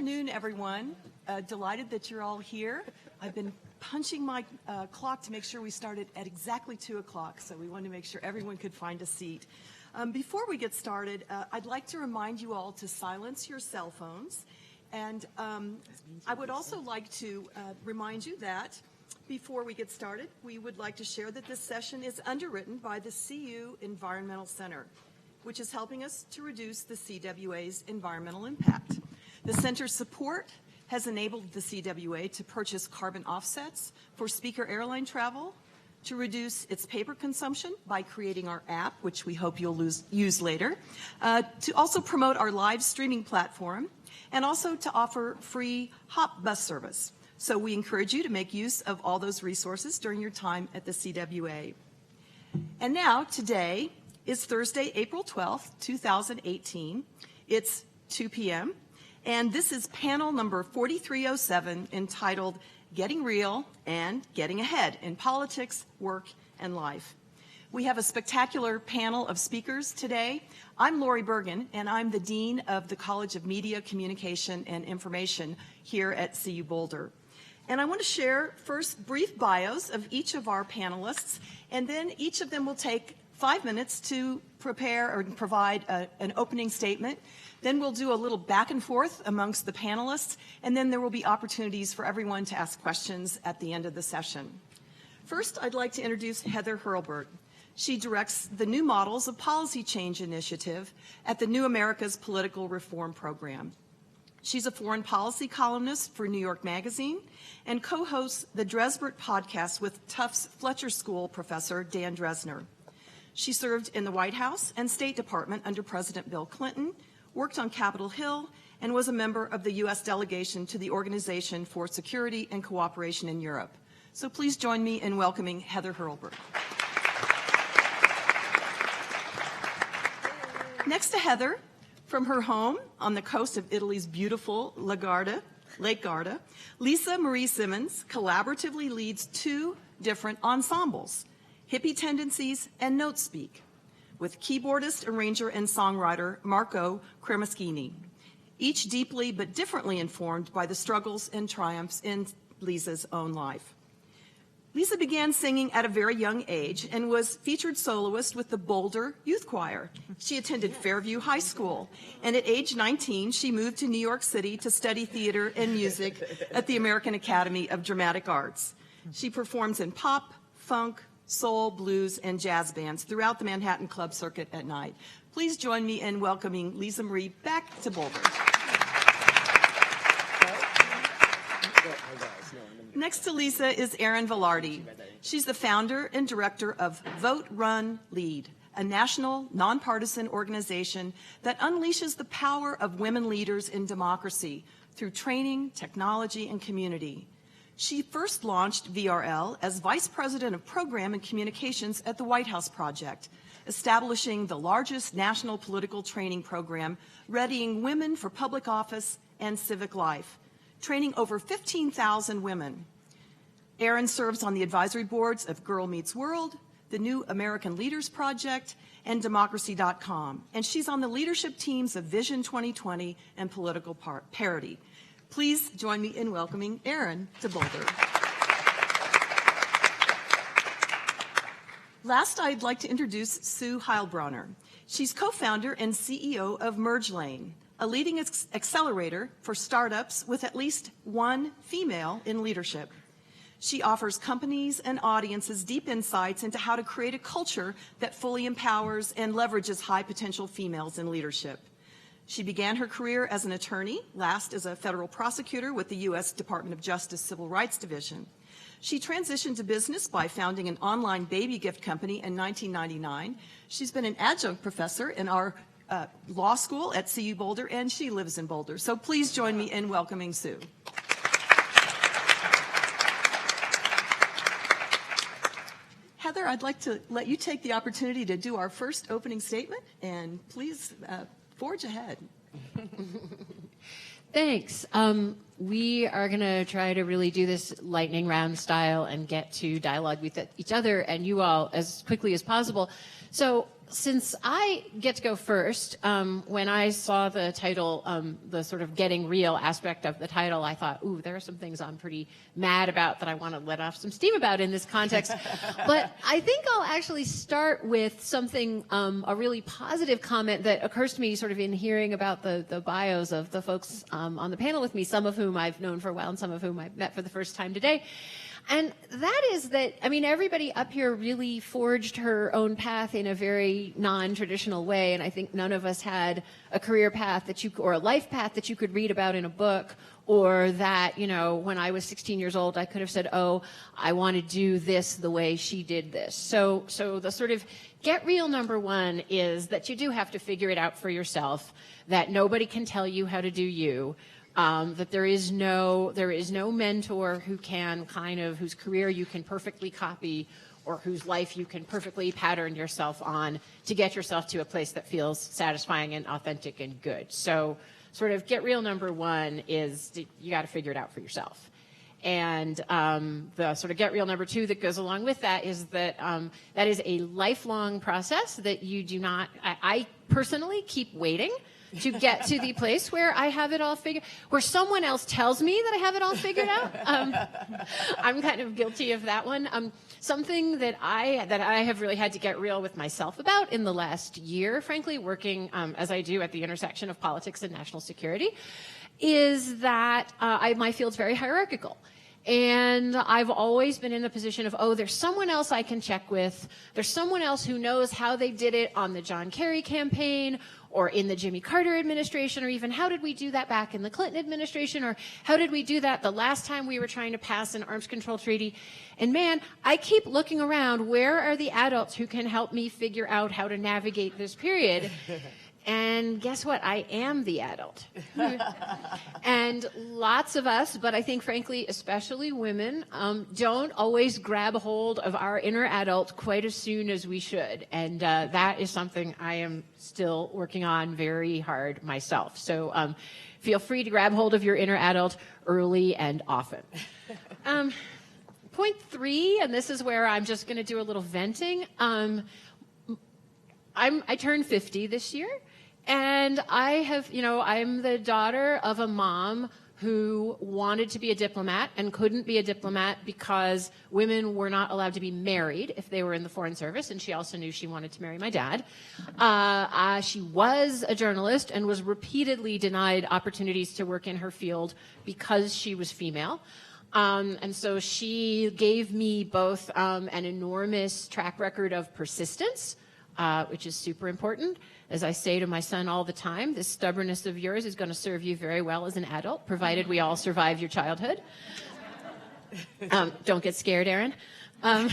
Good afternoon, everyone. Delighted that you're all here. I've been punching my clock to make sure we started at exactly 2 o'clock, so we wanted to make sure everyone could find a seat. Before we get started, I'd like to remind you all to silence your cell phones. And I would also like to remind you that before we get started, we would like to share that this session is underwritten by the CU Environmental Center, which is helping us to reduce the CWA's environmental impact. The center's support has enabled the CWA to purchase carbon offsets for speaker airline travel, to reduce its paper consumption by creating our app, which we hope you'll use later, to also promote our live streaming platform, and also to offer free hop bus service. So we encourage you to make use of all those resources during your time at the CWA. And now, today is Thursday, April 12th, 2018. It's 2 p.m., and this is panel number 4307, entitled Getting Real and Getting Ahead in Politics, Work, and Life. We have a spectacular panel of speakers today. I'm Lori Bergen, and I'm the Dean of the College of Media, Communication, and Information here at CU Boulder. And I want to share first brief bios of each of our panelists, and then each of them will take 5 minutes to prepare or provide an opening statement. Then we'll do a little back and forth amongst the panelists, and then there will be opportunities for everyone to ask questions at the end of the session. First, I'd like to introduce Heather Hurlburt. She directs the New Models of Policy Change initiative at the New America's Political Reform Program. She's a foreign policy columnist for New York Magazine and co-hosts the Dresbert podcast with Tufts Fletcher School professor Dan Dresner. She served in the White House and State Department under President Bill Clinton, worked on Capitol Hill, and was a member of the U.S. delegation to the Organization for Security and Cooperation in Europe. So please join me in welcoming Heather Hurlburt. Next to Heather, from her home on the coast of Italy's beautiful Lake Garda, Lisa Marie Simmons collaboratively leads 2 different ensembles, Hippie Tendencies and Note Speak, with keyboardist, arranger, and songwriter Marco Cremeschini, each deeply but differently informed by the struggles and triumphs in Lisa's own life. Lisa began singing at a very young age and was featured soloist with the Boulder Youth Choir. She attended Fairview High School, and at age 19, she moved to New York City to study theater and music at the American Academy of Dramatic Arts. She performs in pop, funk, soul, blues, and jazz bands throughout the Manhattan club circuit at night. Please join me in welcoming Lisa Marie back to Boulder. Next to Lisa is Erin Velarde. She's the founder and director of Vote, Run, Lead, a national, nonpartisan organization that unleashes the power of women leaders in democracy through training, technology, and community. She first launched VRL as Vice President of Program and Communications at the White House Project, establishing the largest national political training program readying women for public office and civic life, training over 15,000 women. Erin serves on the advisory boards of Girl Meets World, the New American Leaders Project, and Democracy.com, and she's on the leadership teams of Vision 2020 and Political Parity. Please join me in welcoming Erin to Boulder. Last, I'd like to introduce Sue Heilbronner. She's co-founder and CEO of Merge Lane, a leading accelerator for startups with at least one female in leadership. She offers companies and audiences deep insights into how to create a culture that fully empowers and leverages high-potential females in leadership. She began her career as an attorney, last as a federal prosecutor with the U.S. Department of Justice Civil Rights Division. She transitioned to business by founding an online baby gift company in 1999. She's been an adjunct professor in our law school at CU Boulder, and she lives in Boulder. So please join me in welcoming Sue. Heather, I'd like to let you take the opportunity to do our first opening statement, and please forge ahead. Thanks. We are going to try to really do this lightning round style and get to dialogue with each other and you all as quickly as possible. So since I get to go first, when I saw the title, the sort of getting real aspect of the title, I thought, ooh, there are some things I'm pretty mad about that I want to let off some steam about in this context. But I think I'll actually start with something, a really positive comment that occurs to me sort of in hearing about the bios of the folks on the panel with me, some of whom I've known for a while and some of whom I've met for the first time today. And that is that, I mean, everybody up here really forged her own path in a very non-traditional way. And I think none of us had a career path that or a life path that you could read about in a book, or that, you know, when I was 16 years old, I could have said, oh, I want to do this the way she did this. So the sort of get real number one is that you do have to figure it out for yourself, that nobody can tell you how to do you. That there is no mentor who can whose career you can perfectly copy or whose life you can perfectly pattern yourself on to get yourself to a place that feels satisfying and authentic and good. So sort of get real number one is you got to figure it out for yourself. And the sort of get real number two that goes along with that is that that is a lifelong process that you do not, I personally keep waiting to get to the place where I have it all figured, where someone else tells me that I have it all figured out. I'm kind of guilty of that one. Something that I have really had to get real with myself about in the last year, frankly, working as I do at the intersection of politics and national security, is that my field's very hierarchical. And I've always been in the position of, oh, there's someone else I can check with. There's someone else who knows how they did it on the John Kerry campaign or in the Jimmy Carter administration, or even how did we do that back in the Clinton administration, or how did we do that the last time we were trying to pass an arms control treaty. And man, I keep looking around, where are the adults who can help me figure out how to navigate this period? And guess what? I am the adult. And lots of us, but I think frankly, especially women, don't always grab hold of our inner adult quite as soon as we should. And that is something I am still working on very hard myself. So feel free to grab hold of your inner adult early and often. Point three, and this is where I'm just going to do a little venting. I turned 50 this year. And I'm the daughter of a mom who wanted to be a diplomat and couldn't be a diplomat because women were not allowed to be married if they were in the Foreign Service, and she also knew she wanted to marry my dad. She was a journalist and was repeatedly denied opportunities to work in her field because she was female. And so she gave me both an enormous track record of persistence, which is super important. As I say to my son all the time, this stubbornness of yours is going to serve you very well as an adult, provided we all survive your childhood. Don't get scared, Erin. And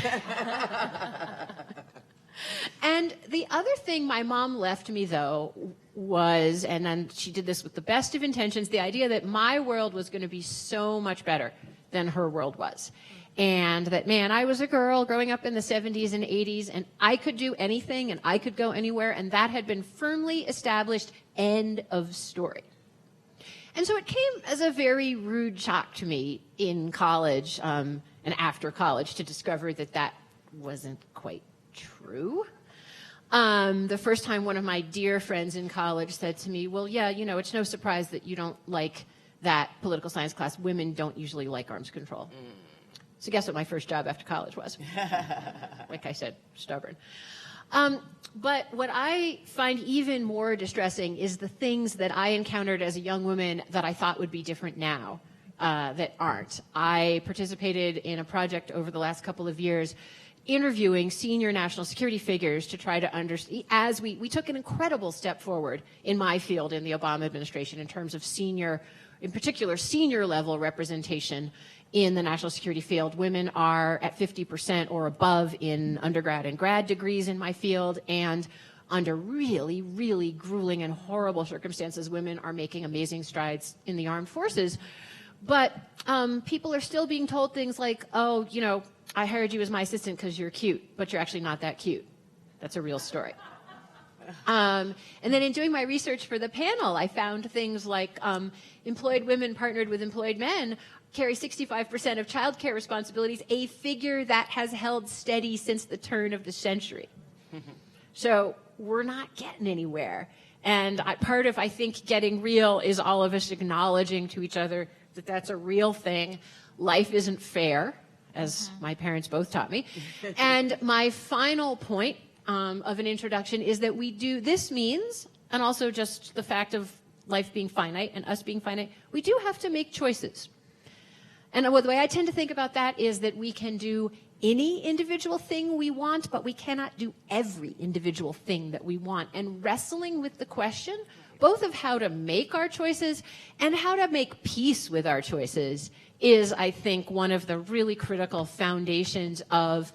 the other thing my mom left me, though, was, and then she did this with the best of intentions, the idea that my world was going to be so much better than her world was. And that, man, I was a girl growing up in the 70s and 80s, and I could do anything, and I could go anywhere, and that had been firmly established, end of story. And so it came as a very rude shock to me in college and after college to discover that that wasn't quite true. The first time one of my dear friends in college said to me, well, yeah, you know, it's no surprise that you don't like that political science class. Women don't usually like arms control. So guess what my first job after college was? Like I said, stubborn. But what I find even more distressing is the things that I encountered as a young woman that I thought would be different now that aren't. I participated in a project over the last couple of years interviewing senior national security figures to try to understand, as we took an incredible step forward in my field in the Obama administration in terms of senior, in particular senior level representation in the national security field. Women are at 50% or above in undergrad and grad degrees in my field, and under really, really grueling and horrible circumstances, women are making amazing strides in the armed forces. But people are still being told things like, oh, you know, I hired you as my assistant because you're cute, but you're actually not that cute. That's a real story. And then in doing my research for the panel, I found things like employed women partnered with employed men carry 65% of child care responsibilities, a figure that has held steady since the turn of the century. So we're not getting anywhere. And part of, I think, getting real is all of us acknowledging to each other that that's a real thing. Life isn't fair, as my parents both taught me. And my final point of an introduction is that this means, and also just the fact of life being finite and us being finite, we do have to make choices. And the way I tend to think about that is that we can do any individual thing we want, but we cannot do every individual thing that we want. And wrestling with the question, both of how to make our choices and how to make peace with our choices, is, I think, one of the really critical foundations of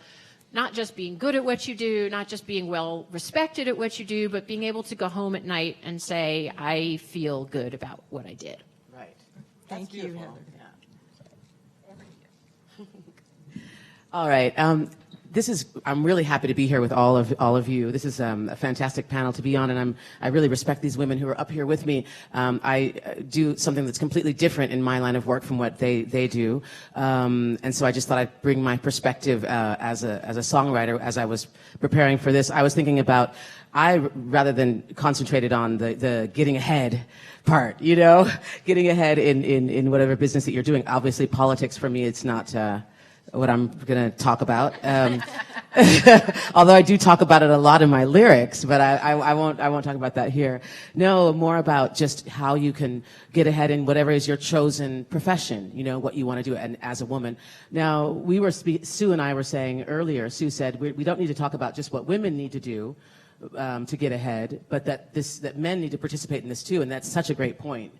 not just being good at what you do, not just being well respected at what you do, but being able to go home at night and say, I feel good about what I did. Right. Thank you, Heather. All right. I'm really happy to be here with all of you. This is a fantastic panel to be on, and I really respect these women who are up here with me. I do something that's completely different in my line of work from what they do, and so I just thought I'd bring my perspective as a songwriter. As I was preparing for this, I was thinking about, rather than concentrated on the getting ahead part, getting ahead in whatever business that you're doing. Obviously, politics for me, it's not what I'm going to talk about. Although I do talk about it a lot in my lyrics, but I won't talk about that here. No, more about just how you can get ahead in whatever is your chosen profession, what you want to do, and as a woman. Now, Sue and I were saying earlier, Sue said we don't need to talk about just what women need to do to get ahead, but that men need to participate in this too, and that's such a great point.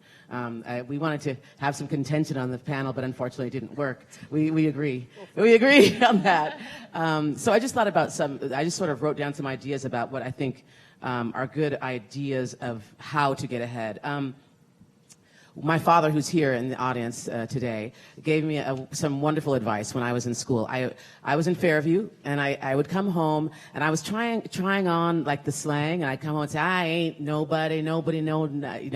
We wanted to have some contention on the panel, but unfortunately it didn't work. We agree. We agree on that. So I just thought about I just sort of wrote down some ideas about what I think are good ideas of how to get ahead. My father, who's here in the audience today, gave me some wonderful advice when I was in school. I was in Fairview, and I would come home, and I was trying on like the slang, and I'd come home and say, I ain't nobody know,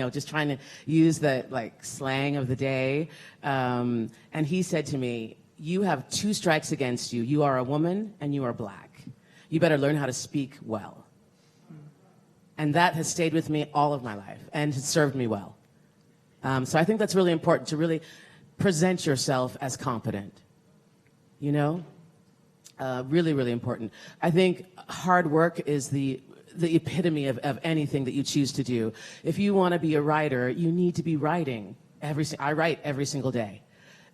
just trying to use the like slang of the day. And he said to me, you have 2 strikes against you. You are a woman, and you are black. You better learn how to speak well. And that has stayed with me all of my life, and has served me well. So I think that's really important, to really present yourself as competent, really, really important. I think hard work is the epitome of anything that you choose to do. If you want to be a writer, you need to be writing. I write every single day.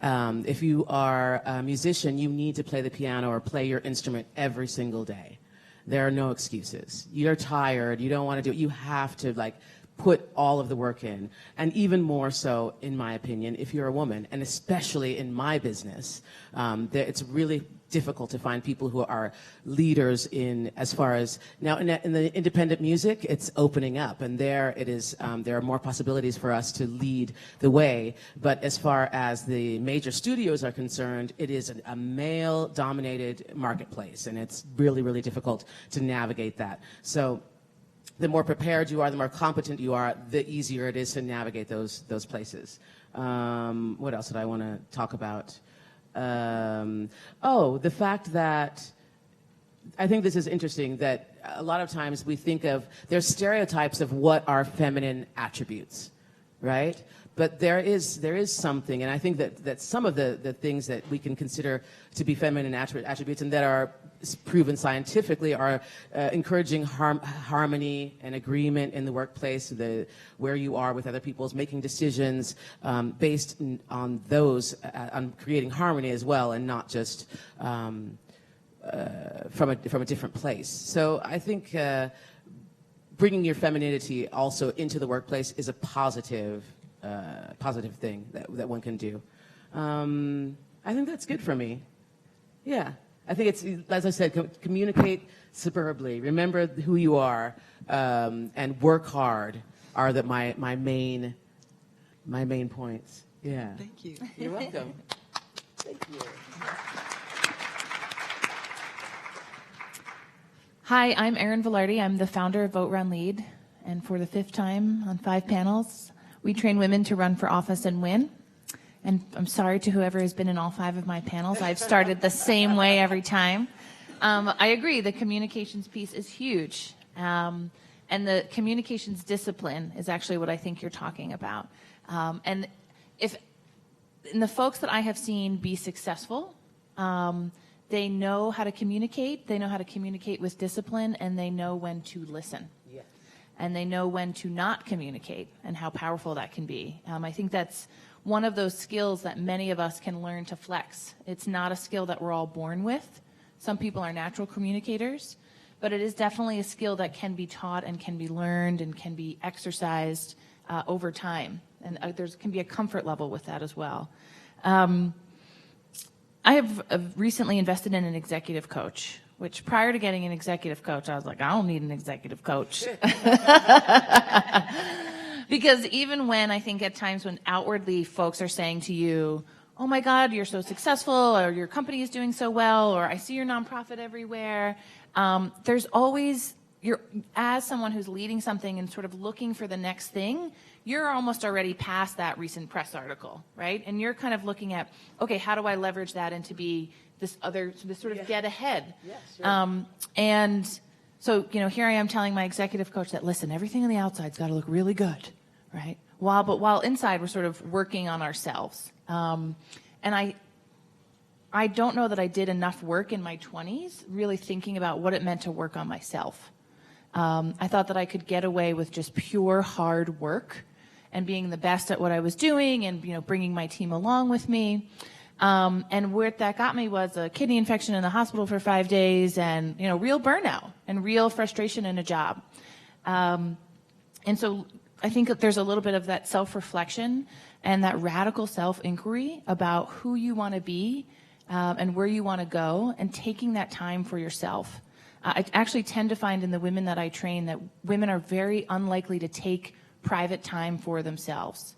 If you are a musician, you need to play the piano or play your instrument every single day. There are no excuses. You're tired, you don't want to do it. You have to put all of the work in. And even more so, in my opinion, if you're a woman, and especially in my business, it's really difficult to find people who are leaders as far as, now in the independent music, it's opening up, and there are more possibilities for us to lead the way. But as far as the major studios are concerned, it is a male-dominated marketplace, and it's really, really difficult to navigate that. So the more prepared you are, the more competent you are, the easier it is to navigate those places. What else did I want to talk about? The fact that I think this is interesting, that a lot of times we think of, there's stereotypes of what are feminine attributes, right? But there is something, and I think that some of the things that we can consider to be feminine attributes and that are proven scientifically are encouraging harmony and agreement in the workplace, where you are with other people, making decisions based on those, on creating harmony as well, and not just from a different place. So I think bringing your femininity also into the workplace is a positive thing that one can do. I think that's good for me. Yeah. I think it's, as I said, communicate superbly. Remember who you are, and work hard are my main points. Yeah. Thank you. You're welcome. Thank you. Hi, I'm Erin Velarde. I'm the founder of Vote Run Lead, and for the 5th time on 5 panels, we train women to run for office and win. And I'm sorry to whoever has been in all 5 of my panels. I've started the same way every time. I agree, the communications piece is huge. And the communications discipline is actually what I think you're talking about. And the folks that I have seen be successful, they know how to communicate, they know how to communicate with discipline, and they know when to listen. Yes. And they know when to not communicate and how powerful that can be. I think that's one of those skills that many of us can learn to flex. It's not a skill that we're all born with. Some people are natural communicators, but it is definitely a skill that can be taught and can be learned and can be exercised over time. And there can be a comfort level with that as well. I have recently invested in an executive coach, which prior to getting an executive coach, I was like, I don't need an executive coach. Because even when I think at times when outwardly folks are saying to you, oh my God, you're so successful, or your company is doing so well, or I see your nonprofit everywhere, there's always, as someone who's leading something and sort of looking for the next thing, you're almost already past that recent press article, right? And you're kind of looking at, okay, how do I leverage that into be this sort of get ahead? Yes, sure. And so, here I am telling my executive coach that, listen, everything on the outside's got to look really good, right? While inside we're sort of working on ourselves. And I don't know that I did enough work in my 20s really thinking about what it meant to work on myself. I thought that I could get away with just pure hard work and being the best at what I was doing and, bringing my team along with me. And where that got me was a kidney infection in the hospital for 5 days and, real burnout and real frustration in a job. And so I think that there's a little bit of that self-reflection and that radical self-inquiry about who you want to be and where you want to go and taking that time for yourself. I actually tend to find in the women that I train that women are very unlikely to take private time for themselves,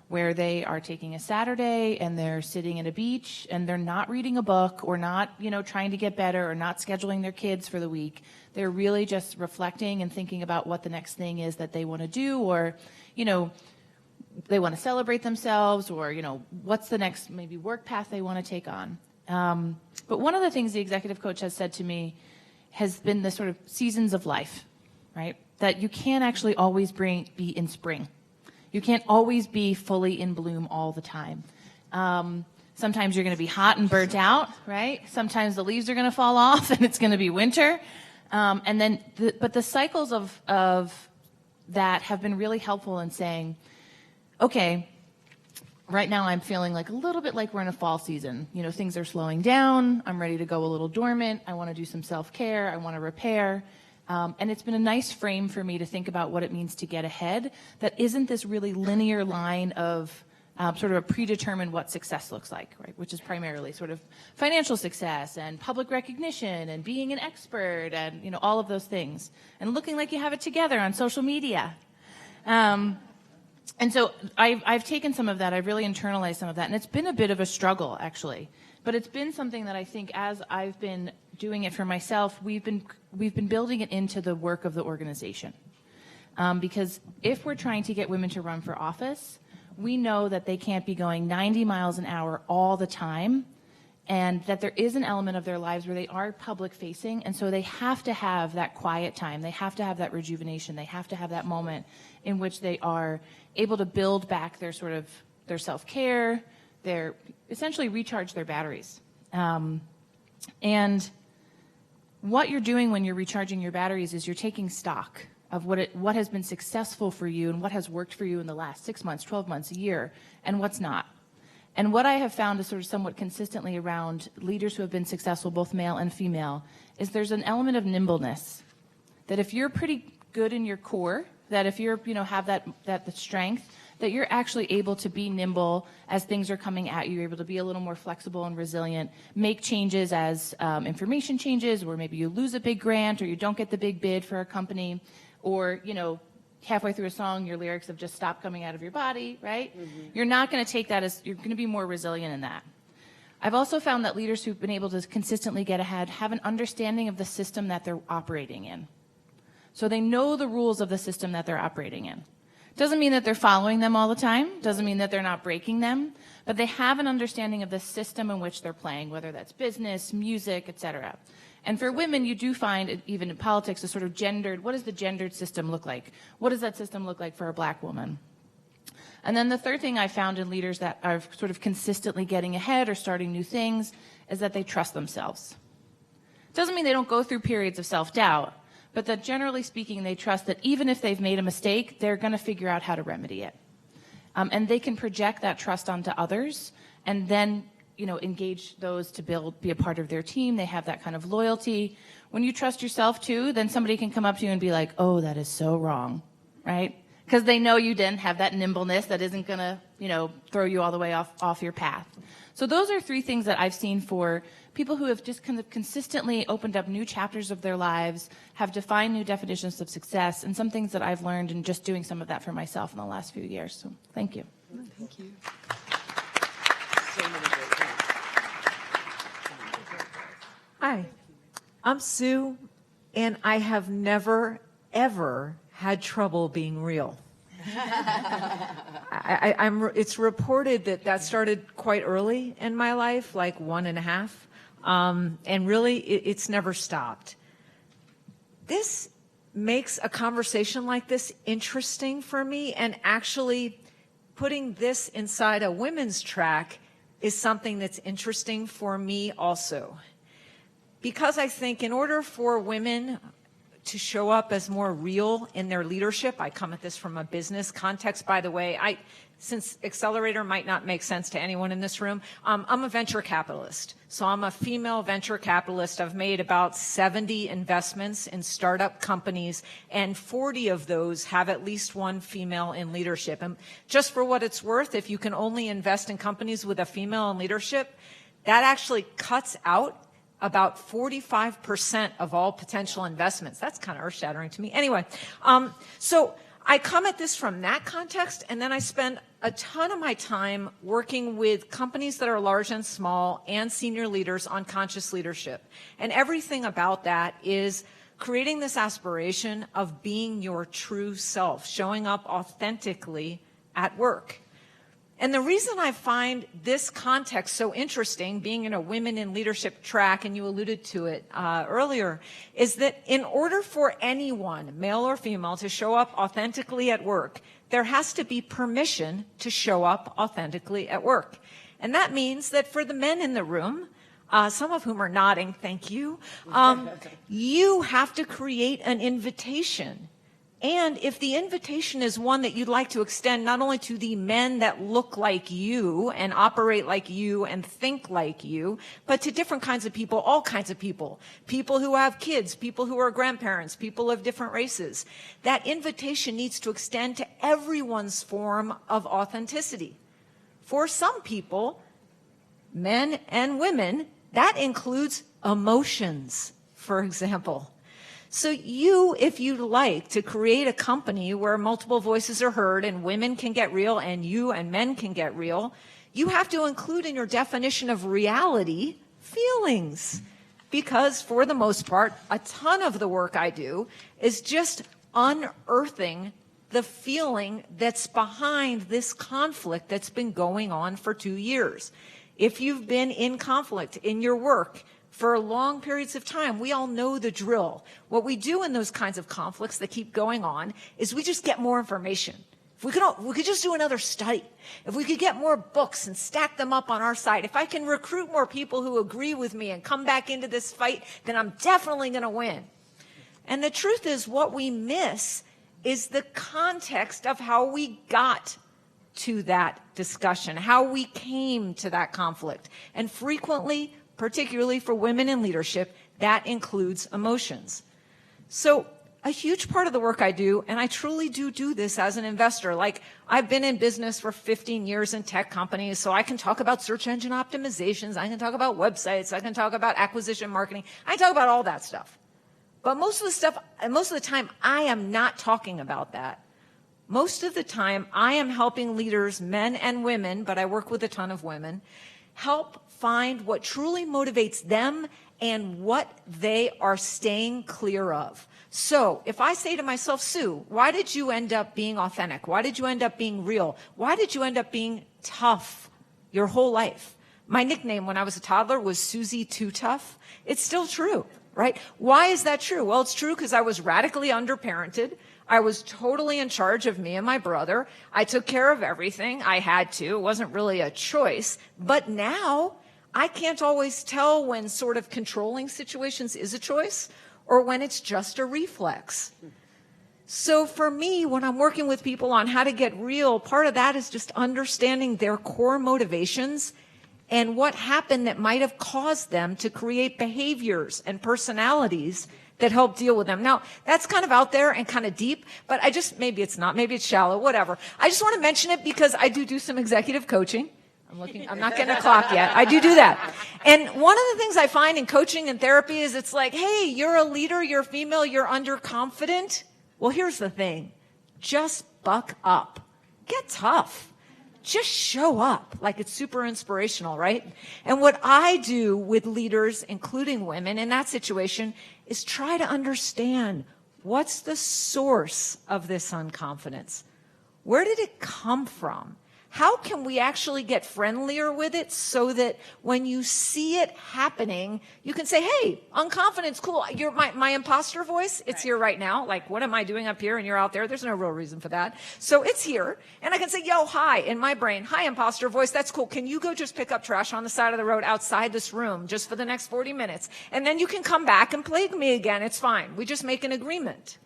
where they are taking a Saturday and they're sitting at a beach and they're not reading a book or not, trying to get better or not scheduling their kids for the week. They're really just reflecting and thinking about what the next thing is that they want to do, or, they want to celebrate themselves, or, what's the next maybe work path they want to take on. But one of the things the executive coach has said to me has been the sort of seasons of life, right? That you can't actually always be in spring. You can't always be fully in bloom all the time. Sometimes you're going to be hot and burnt out, right? Sometimes the leaves are going to fall off and it's going to be winter. But the cycles of that have been really helpful in saying, okay, right now I'm feeling like a little bit like we're in a fall season. Things are slowing down. I'm ready to go a little dormant. I want to do some self-care. I want to repair. And it's been a nice frame for me to think about what it means to get ahead that isn't this really linear line of sort of a predetermined what success looks like, right? Which is primarily sort of financial success and public recognition and being an expert and, all of those things and looking like you have it together on social media. And so I've taken some of that. I've really internalized some of that. And it's been a bit of a struggle, actually. But it's been something that I think as I've been doing it for myself, we've been building it into the work of the organization. Because if we're trying to get women to run for office, we know that they can't be going 90 miles an hour all the time, and that there is an element of their lives where they are public facing, and so they have to have that quiet time. They have to have that rejuvenation. They have to have that moment in which they are able to build back their sort of their self-care, their essentially recharge their batteries. And what you're doing when you're recharging your batteries is you're taking stock of what has been successful for you and what has worked for you in the last 6 months, 12 months, a year, and what's not. And what I have found is sort of somewhat consistently around leaders who have been successful, both male and female, is there's an element of nimbleness. That if you're pretty good in your core, that if you're, have that strength, that you're actually able to be nimble as things are coming at you. You're able to be a little more flexible and resilient, make changes as information changes, or maybe you lose a big grant or you don't get the big bid for a company, or, halfway through a song, your lyrics have just stopped coming out of your body, right? Mm-hmm. You're not going to take that as, you're going to be more resilient in that. I've also found that leaders who've been able to consistently get ahead have an understanding of the system that they're operating in. So they know the rules of the system that they're operating in. Doesn't mean that they're following them all the time. Doesn't mean that they're not breaking them. But they have an understanding of the system in which they're playing, whether that's business, music, etc. And for women, you do find, even in politics, a sort of gendered, what does the gendered system look like? What does that system look like for a black woman? And then the third thing I found in leaders that are sort of consistently getting ahead or starting new things is that they trust themselves. Doesn't mean they don't go through periods of self-doubt, but that generally speaking, they trust that even if they've made a mistake, they're going to figure out how to remedy it. And they can project that trust onto others and then, engage those to be a part of their team. They have that kind of loyalty. When you trust yourself too, then somebody can come up to you and be like, oh, that is so wrong, right? Because they know you then have that nimbleness that isn't going to, throw you all the way off your path. So those are three things that I've seen for people who have just kind of consistently opened up new chapters of their lives, have defined new definitions of success, and some things that I've learned in just doing some of that for myself in the last few years. So thank you. Thank you. Hi, I'm Sue, and I have never, ever had trouble being real. It's reported that started quite early in my life, like 1.5, and really it's never stopped. This makes a conversation like this interesting for me, and actually putting this inside a women's track is something that's interesting for me also. Because I think in order for women to show up as more real in their leadership, I come at this from a business context, by the way. Since Accelerator might not make sense to anyone in this room, I'm a venture capitalist. So I'm a female venture capitalist. I've made about 70 investments in startup companies, and 40 of those have at least one female in leadership. And just for what it's worth, if you can only invest in companies with a female in leadership, that actually cuts out about 45% of all potential investments. That's kind of earth-shattering to me. Anyway, so I come at this from that context, and then I spend a ton of my time working with companies that are large and small and senior leaders on conscious leadership. And everything about that is creating this aspiration of being your true self, showing up authentically at work. And the reason I find this context so interesting, being in a women in leadership track, and you alluded to it earlier, is that in order for anyone, male or female, to show up authentically at work, there has to be permission to show up authentically at work. And that means that for the men in the room, some of whom are nodding, thank you, you have to create an invitation. And if the invitation is one that you'd like to extend not only to the men that look like you and operate like you and think like you, but to different kinds of people, all kinds of people, people who have kids, people who are grandparents, people of different races, that invitation needs to extend to everyone's form of authenticity. For some people, men and women, that includes emotions, for example. So you, if you'd like to create a company where multiple voices are heard and women can get real and you and men can get real, you have to include in your definition of reality feelings. Because for the most part, a ton of the work I do is just unearthing the feeling that's behind this conflict that's been going on for 2 years. If you've been in conflict in your work for long periods of time, we all know the drill. What we do in those kinds of conflicts that keep going on is we just get more information. If we could just do another study. If we could get more books and stack them up on our site. If I can recruit more people who agree with me and come back into this fight, then I'm definitely going to win. And the truth is, what we miss is the context of how we got to that discussion, how we came to that conflict. And frequently, particularly for women in leadership, that includes emotions. So a huge part of the work I do, and I truly do this as an investor, like I've been in business for 15 years in tech companies, so I can talk about search engine optimizations, I can talk about websites, I can talk about acquisition marketing, I can talk about all that stuff. But most of the time, I am not talking about that. Most of the time, I am helping leaders, men and women, but I work with a ton of women, help find what truly motivates them and what they are staying clear of. So if I say to myself, Sue, why did you end up being authentic? Why did you end up being real? Why did you end up being tough your whole life? My nickname when I was a toddler was Susie Too Tough. It's still true, right? Why is that true? Well, it's true because I was radically underparented. I was totally in charge of me and my brother. I took care of everything. I had to. It wasn't really a choice. But now I can't always tell when sort of controlling situations is a choice or when it's just a reflex. So for me, when I'm working with people on how to get real, part of that is just understanding their core motivations and what happened that might have caused them to create behaviors and personalities that help deal with them. Now, that's kind of out there and kind of deep, but maybe it's not, maybe it's shallow, whatever. I just want to mention it because I do some executive coaching. I'm not getting a clock yet. I do that. And one of the things I find in coaching and therapy is it's like, hey, you're a leader, you're female, you're underconfident. Well, here's the thing. Just buck up. Get tough. Just show up. Like, it's super inspirational, right? And what I do with leaders, including women, in that situation is try to understand what's the source of this unconfidence. Where did it come from? How can we actually get friendlier with it so that when you see it happening, you can say, hey, unconfidence, cool. You're my imposter voice, it's here right now. Like, what am I doing up here and you're out there? There's no real reason for that. So it's here. And I can say, yo, hi, in my brain. Hi, imposter voice. That's cool. Can you go just pick up trash on the side of the road outside this room just for the next 40 minutes? And then you can come back and plague me again. It's fine. We just make an agreement.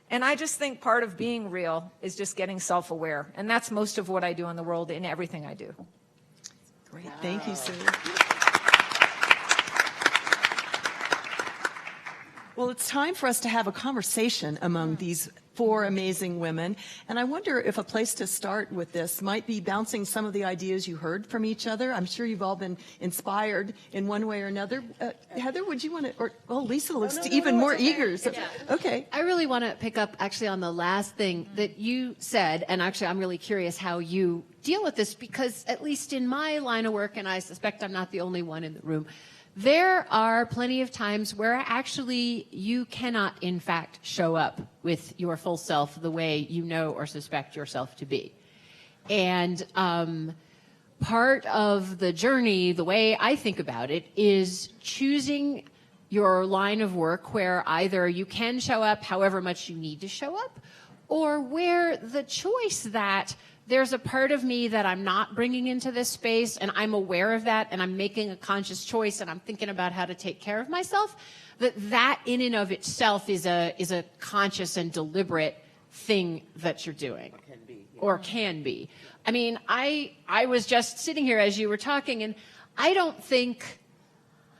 And I just think part of being real is just getting self-aware. And that's most of what I do in the world in everything I do. Great. Thank you, Sue. Well, it's time for us to have a conversation among these four amazing women. And I wonder if a place to start with this might be bouncing some of the ideas you heard from each other. I'm sure you've all been inspired in one way or another. Heather, would you want to, Lisa looks even more eager. So, okay. I really want to pick up actually on the last thing that you said, and actually I'm really curious how you deal with this, because at least in my line of work, and I suspect I'm not the only one in the room, there are plenty of times where actually you cannot, in fact, show up with your full self the way you know or suspect yourself to be. And part of the journey, the way I think about it, is choosing your line of work where either you can show up however much you need to show up, or where the choice that there's a part of me that I'm not bringing into this space, and I'm aware of that, and I'm making a conscious choice, and I'm thinking about how to take care of myself, that in and of itself is a conscious and deliberate thing that you're doing. Or can be. I mean, I was just sitting here as you were talking, and I don't think,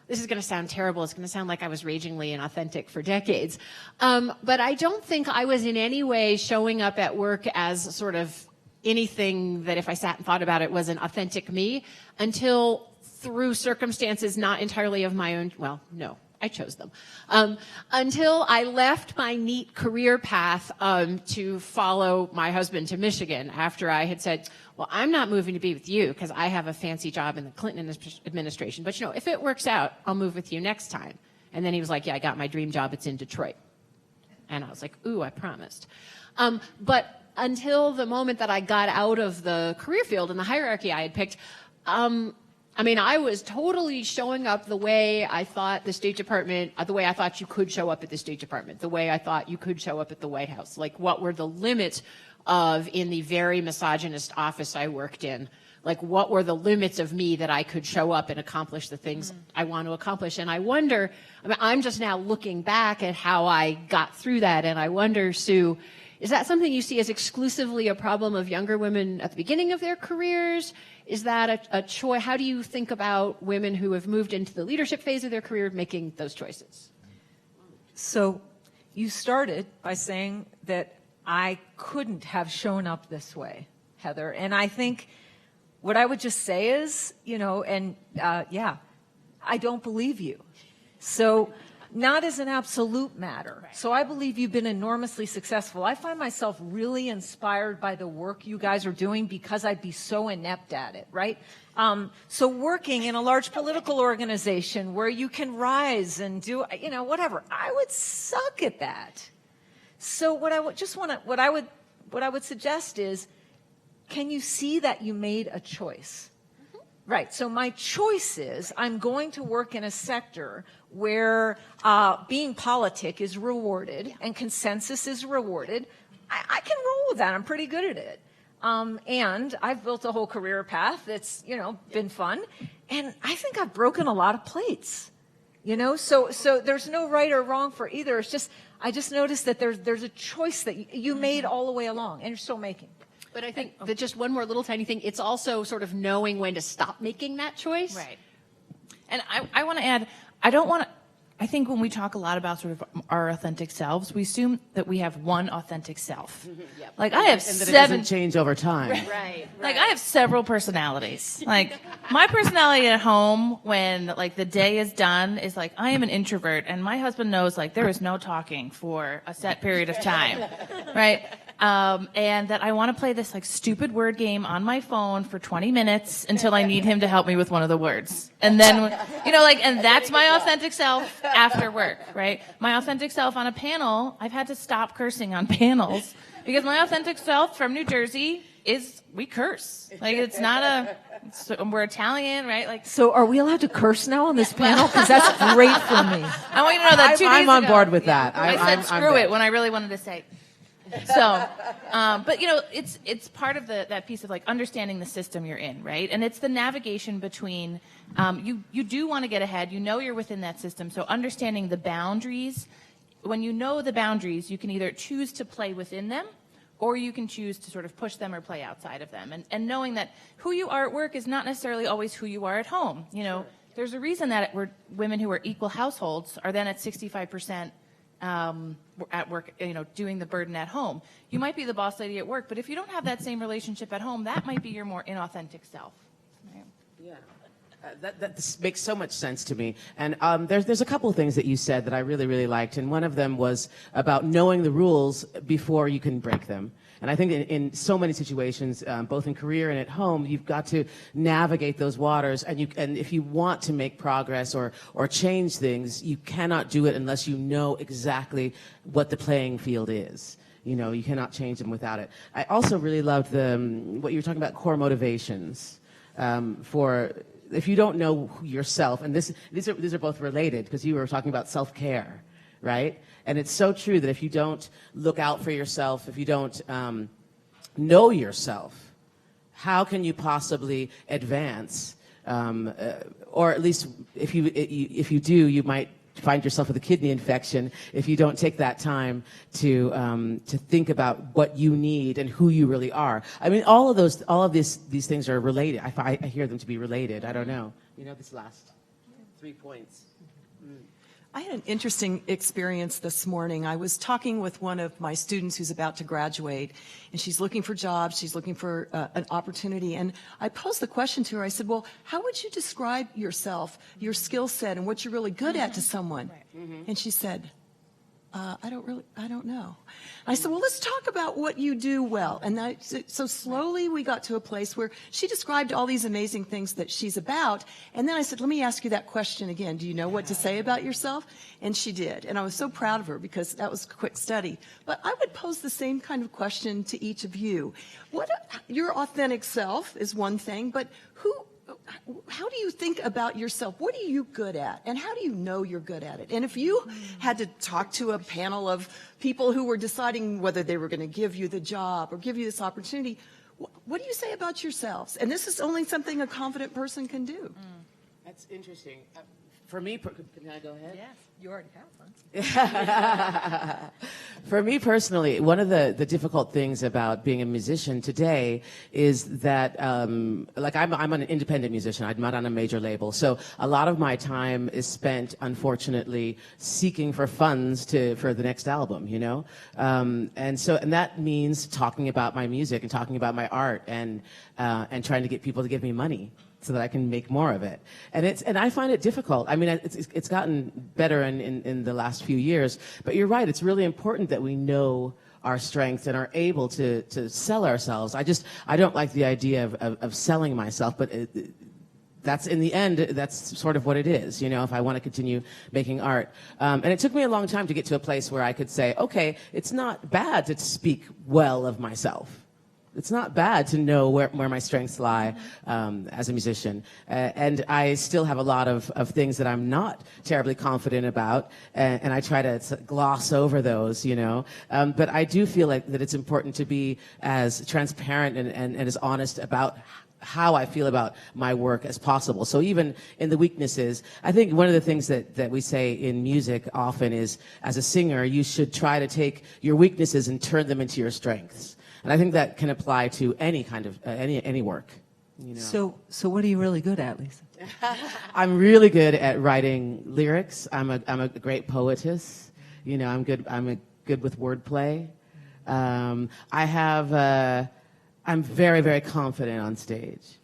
this is going to sound terrible, it's going to sound like I was ragingly inauthentic for decades, but I don't think I was in any way showing up at work as sort of anything that, if I sat and thought about it, was an authentic me until, through circumstances not entirely of my own, well, no, I chose them, until I left my neat career path to follow my husband to Michigan after I had said, well, I'm not moving to be with you because I have a fancy job in the Clinton administration, but if it works out, I'll move with you next time. And then he was like, yeah, I got my dream job, it's in Detroit. And I was like, ooh, I promised. But until the moment that I got out of the career field and the hierarchy I had picked, I was totally showing up the way I thought the State Department, the way I thought you could show up at the State Department, the way I thought you could show up at the White House. Like, what were the limits of, in the very misogynist office I worked in, like, what were the limits of me that I could show up and accomplish the things I want to accomplish? And I wonder, I'm just now looking back at how I got through that, and I wonder, Sue, is that something you see as exclusively a problem of younger women at the beginning of their careers? Is that a choice? How do you think about women who have moved into the leadership phase of their career making those choices? So you started by saying that I couldn't have shown up this way, Heather. And I think what I would just say is, I don't believe you. So not as an absolute matter. Right. So I believe you've been enormously successful. I find myself really inspired by the work you guys are doing because I'd be so inept at it, right? So working in a large political organization where you can rise and do, whatever, I would suck at that. So what I would suggest is, can you see that you made a choice? Right. So my choice is I'm going to work in a sector where being politic is rewarded and consensus is rewarded. I can roll with that. I'm pretty good at it. And I've built a whole career path that's, been fun. And I think I've broken a lot of plates, so there's no right or wrong for either. It's just, I just noticed that there's a choice that you made all the way along and you're still making. But I think that just one more little tiny thing, it's also sort of knowing when to stop making that choice. Right. And I want to add, I think when we talk a lot about sort of our authentic selves, we assume that we have one authentic self. Yep. Like I have And that it seven. doesn't change over time. Right. Like I have several personalities. Like my personality at home when like the day is done is like I am an introvert and my husband knows like there is no talking for a set period of time. Right? And that I want to play this like stupid word game on my phone for 20 minutes until I need him to help me with one of the words. And then, and that's my authentic self after work, right? My authentic self on a panel, I've had to stop cursing on panels because my authentic self from New Jersey is we curse. Like it's not we're Italian, right? Like So are we allowed to curse now on this panel? Because that's great for me. I want you to know that 2 days I'm on ago, board with that. I said screw it when I really wanted to say. So, but it's part of that piece of like understanding the system you're in, right? And it's the navigation between, you do want to get ahead, you're within that system. So understanding the boundaries, when you know the boundaries, you can either choose to play within them or you can choose to sort of push them or play outside of them. And knowing that who you are at work is not necessarily always who you are at home. There's a reason that women who are equal households are then at 65%, at work, doing the burden at home. You might be the boss lady at work, but if you don't have that same relationship at home, that might be your more inauthentic self. Right? Yeah. That makes so much sense to me. And there's a couple of things that you said that I really, really liked. And one of them was about knowing the rules before you can break them. And I think in so many situations, both in career and at home, you've got to navigate those waters. And if you want to make progress or change things, you cannot do it unless you know exactly what the playing field is. You cannot change them without it. I also really loved what you were talking about, core motivations if you don't know yourself, and these are both related because you were talking about self-care, right? And it's so true that if you don't look out for yourself, if you don't know yourself, how can you possibly advance? Or at least if you do, you might find yourself with a kidney infection if you don't take that time to think about what you need and who you really are. I mean, all of these things are related. I hear them to be related. I don't know. This last 3 points. I had an interesting experience this morning. I was talking with one of my students who's about to graduate, and she's looking for jobs. She's looking for an opportunity. And I posed the question to her. I said, well, how would you describe yourself, your skill set, and what you're really good at to someone? Right. Mm-hmm. And she said, I don't know. I said, well, let's talk about what you do well. And so slowly we got to a place where she described all these amazing things that she's about. And then I said, let me ask you that question again. Do you know what to say about yourself? And she did. And I was so proud of her because that was a quick study. But I would pose the same kind of question to each of you. Your authentic self is one thing, but how do you think about yourself? What are you good at? And how do you know you're good at it? And if you had to talk to a panel of people who were deciding whether they were going to give you the job or give you this opportunity, what do you say about yourselves? And this is only something a confident person can do. That's interesting. For me, can I go ahead? Yes, you already have one. For me personally, one of the difficult things about being a musician today is that, I'm an independent musician. I'm not on a major label. So a lot of my time is spent, unfortunately, seeking for funds for the next album, And that means talking about my music and talking about my art and trying to get people to give me money so that I can make more of it. And I find it difficult. I mean, it's gotten better in the last few years, but you're right, it's really important that we know our strengths and are able to sell ourselves. I don't like the idea of selling myself, but that's in the end, that's sort of what it is, if I want to continue making art. And it took me a long time to get to a place where I could say, okay, it's not bad to speak well of myself. it's not bad to know where my strengths lie as a musician. And I still have a lot of things that I'm not terribly confident about, and I try to gloss over those, you know. But I do feel like that it's important to be as transparent and as honest about how I feel about my work as possible. So even in the weaknesses, I think one of the things that we say in music often is, as a singer, you should try to take your weaknesses and turn them into your strengths. And I think that can apply to any kind of any work. You know. So what are you really good at, Lisa? I'm really good at writing lyrics. I'm a great poetess. You know, I'm good with wordplay. I'm very, very confident on stage.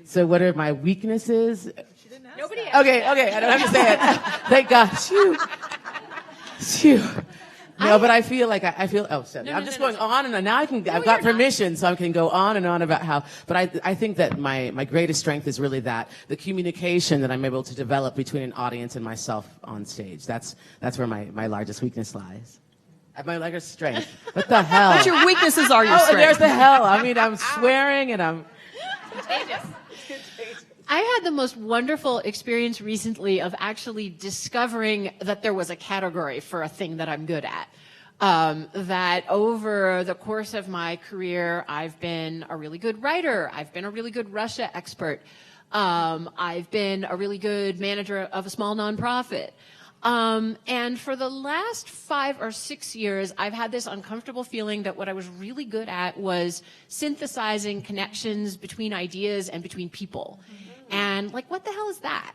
So what are my weaknesses? Nobody asked. Okay, I don't have to say it. Thank God. Phew. No, but I feel like I'm just going on and on. Now I've got permission, so I can go on and on about how, but I think that my greatest strength is really the communication that I'm able to develop between an audience and myself on stage. That's where my largest weakness lies. My largest strength. What the hell? But your weaknesses are your Oh, there's strengths. the hell. I mean, I'm swearing and I'm... I had the most wonderful experience recently of actually discovering that there was a category for a thing that I'm good at. That over the course of my career, I've been a really good writer. I've been a really good Russia expert. I've been a really good manager of a small nonprofit. And for the last 5 or 6 years, I've had this uncomfortable feeling that what I was really good at was synthesizing connections between ideas and between people. And like, what the hell is that?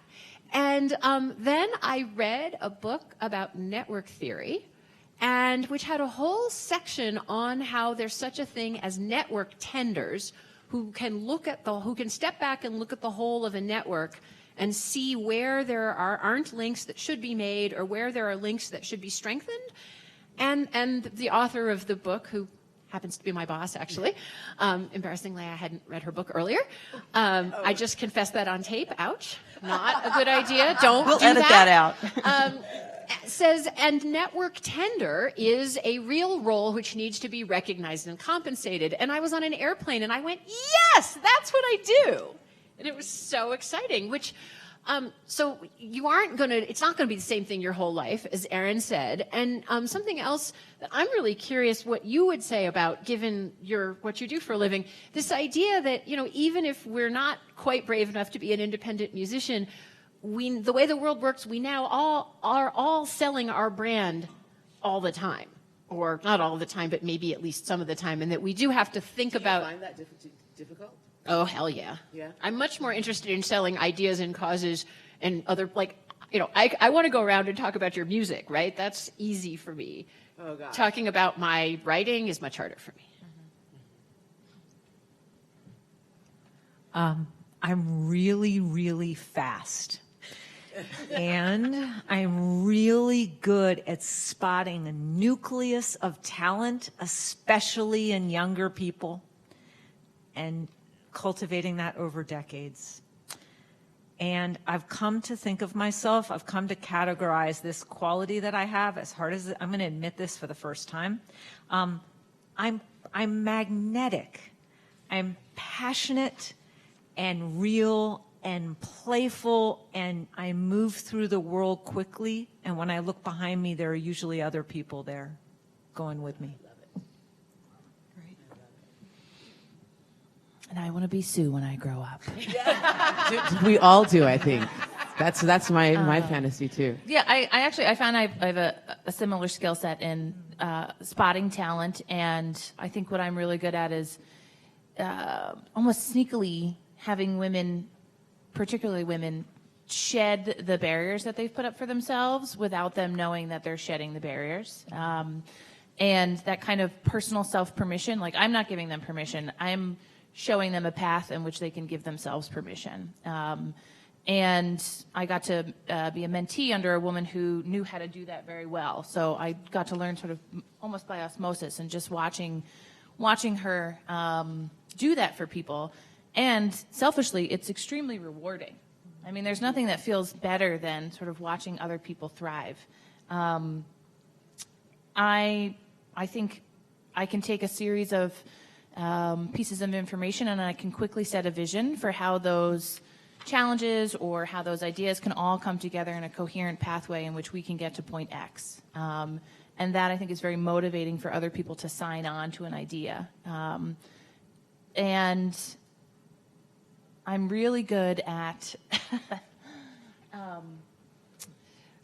And then I read a book about network theory, and which had a whole section on how there's such a thing as network tenders who can step back and look at the whole of a network and see where there aren't links that should be made or where there are links that should be strengthened. And the author of the book, who happens to be my boss, actually, embarrassingly, I hadn't read her book earlier. I just confessed that on tape. Ouch. Not a good idea. We'll do edit that out. Says, and network tender is a real role which needs to be recognized and compensated. And I was on an airplane and I went, yes, that's what I do. And it was so exciting, so it's not going to be the same thing your whole life, as Erin said. And something else that I'm really curious what you would say about, given what you do for a living, this idea that, you know, even if we're not quite brave enough to be an independent musician, the way the world works, we now are all selling our brand all the time. Or not all the time, but maybe at least some of the time. And that we do have to think about... Do you find that difficult? Oh, hell yeah. Yeah. I'm much more interested in selling ideas and causes and other, I want to go around and talk about your music, right? That's easy for me. Oh, God. Talking about my writing is much harder for me. I'm really, really fast. And I'm really good at spotting a nucleus of talent, especially in younger people, and cultivating that over decades. And I've come to think of myself, I've come to categorize this quality that I have, as hard as I'm going to admit this for the first time. I'm magnetic. I'm passionate and real and playful, and I move through the world quickly. And when I look behind me, there are usually other people there going with me. And I want to be Sue when I grow up. We all do, I think. That's my fantasy too. Yeah, I found I have a similar skill set in spotting talent, and I think what I'm really good at is almost sneakily having women, particularly women, shed the barriers that they've put up for themselves without them knowing that they're shedding the barriers. And that kind of personal self-permission, like I'm not giving them permission, I'm showing them a path in which they can give themselves permission. And I got to be a mentee under a woman who knew how to do that very well. So I got to learn sort of almost by osmosis and just watching her do that for people. And selfishly, it's extremely rewarding. I mean, there's nothing that feels better than sort of watching other people thrive. I think I can take a series of pieces of information, and I can quickly set a vision for how those challenges or how those ideas can all come together in a coherent pathway in which we can get to point X. And that, I think, is very motivating for other people to sign on to an idea. And I'm really good at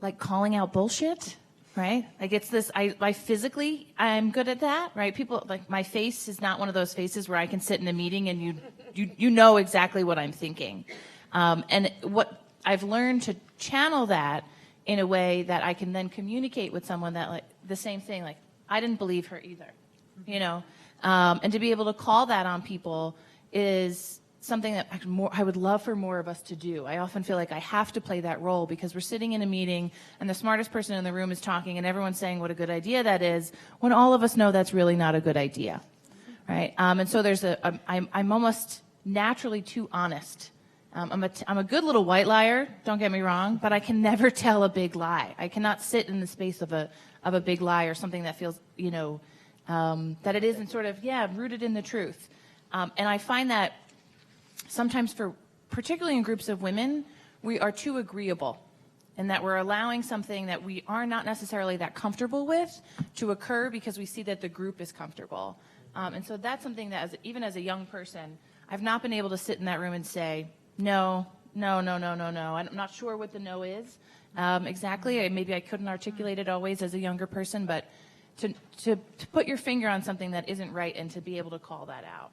like calling out bullshit, right? Like it's this, I physically, I'm good at that, right? People, like my face is not one of those faces where I can sit in a meeting and you know exactly what I'm thinking. And what I've learned to channel that in a way that I can then communicate with someone that like the same thing, like I didn't believe her either, you know? And to be able to call that on people is something that I would love for more of us to do. I often feel like I have to play that role because we're sitting in a meeting and the smartest person in the room is talking and everyone's saying what a good idea that is, when all of us know that's really not a good idea, right? And so there's I'm almost naturally too honest. I'm a good little white liar, don't get me wrong, but I can never tell a big lie. I cannot sit in the space of a big lie or something that feels, you know, that it isn't sort of, rooted in the truth. And I find that sometimes particularly in groups of women, we are too agreeable and that we're allowing something that we are not necessarily that comfortable with to occur because we see that the group is comfortable. And so that's something that even as a young person, I've not been able to sit in that room and say, no. I'm not sure what the no is exactly. Maybe I couldn't articulate it always as a younger person, but to put your finger on something that isn't right and to be able to call that out.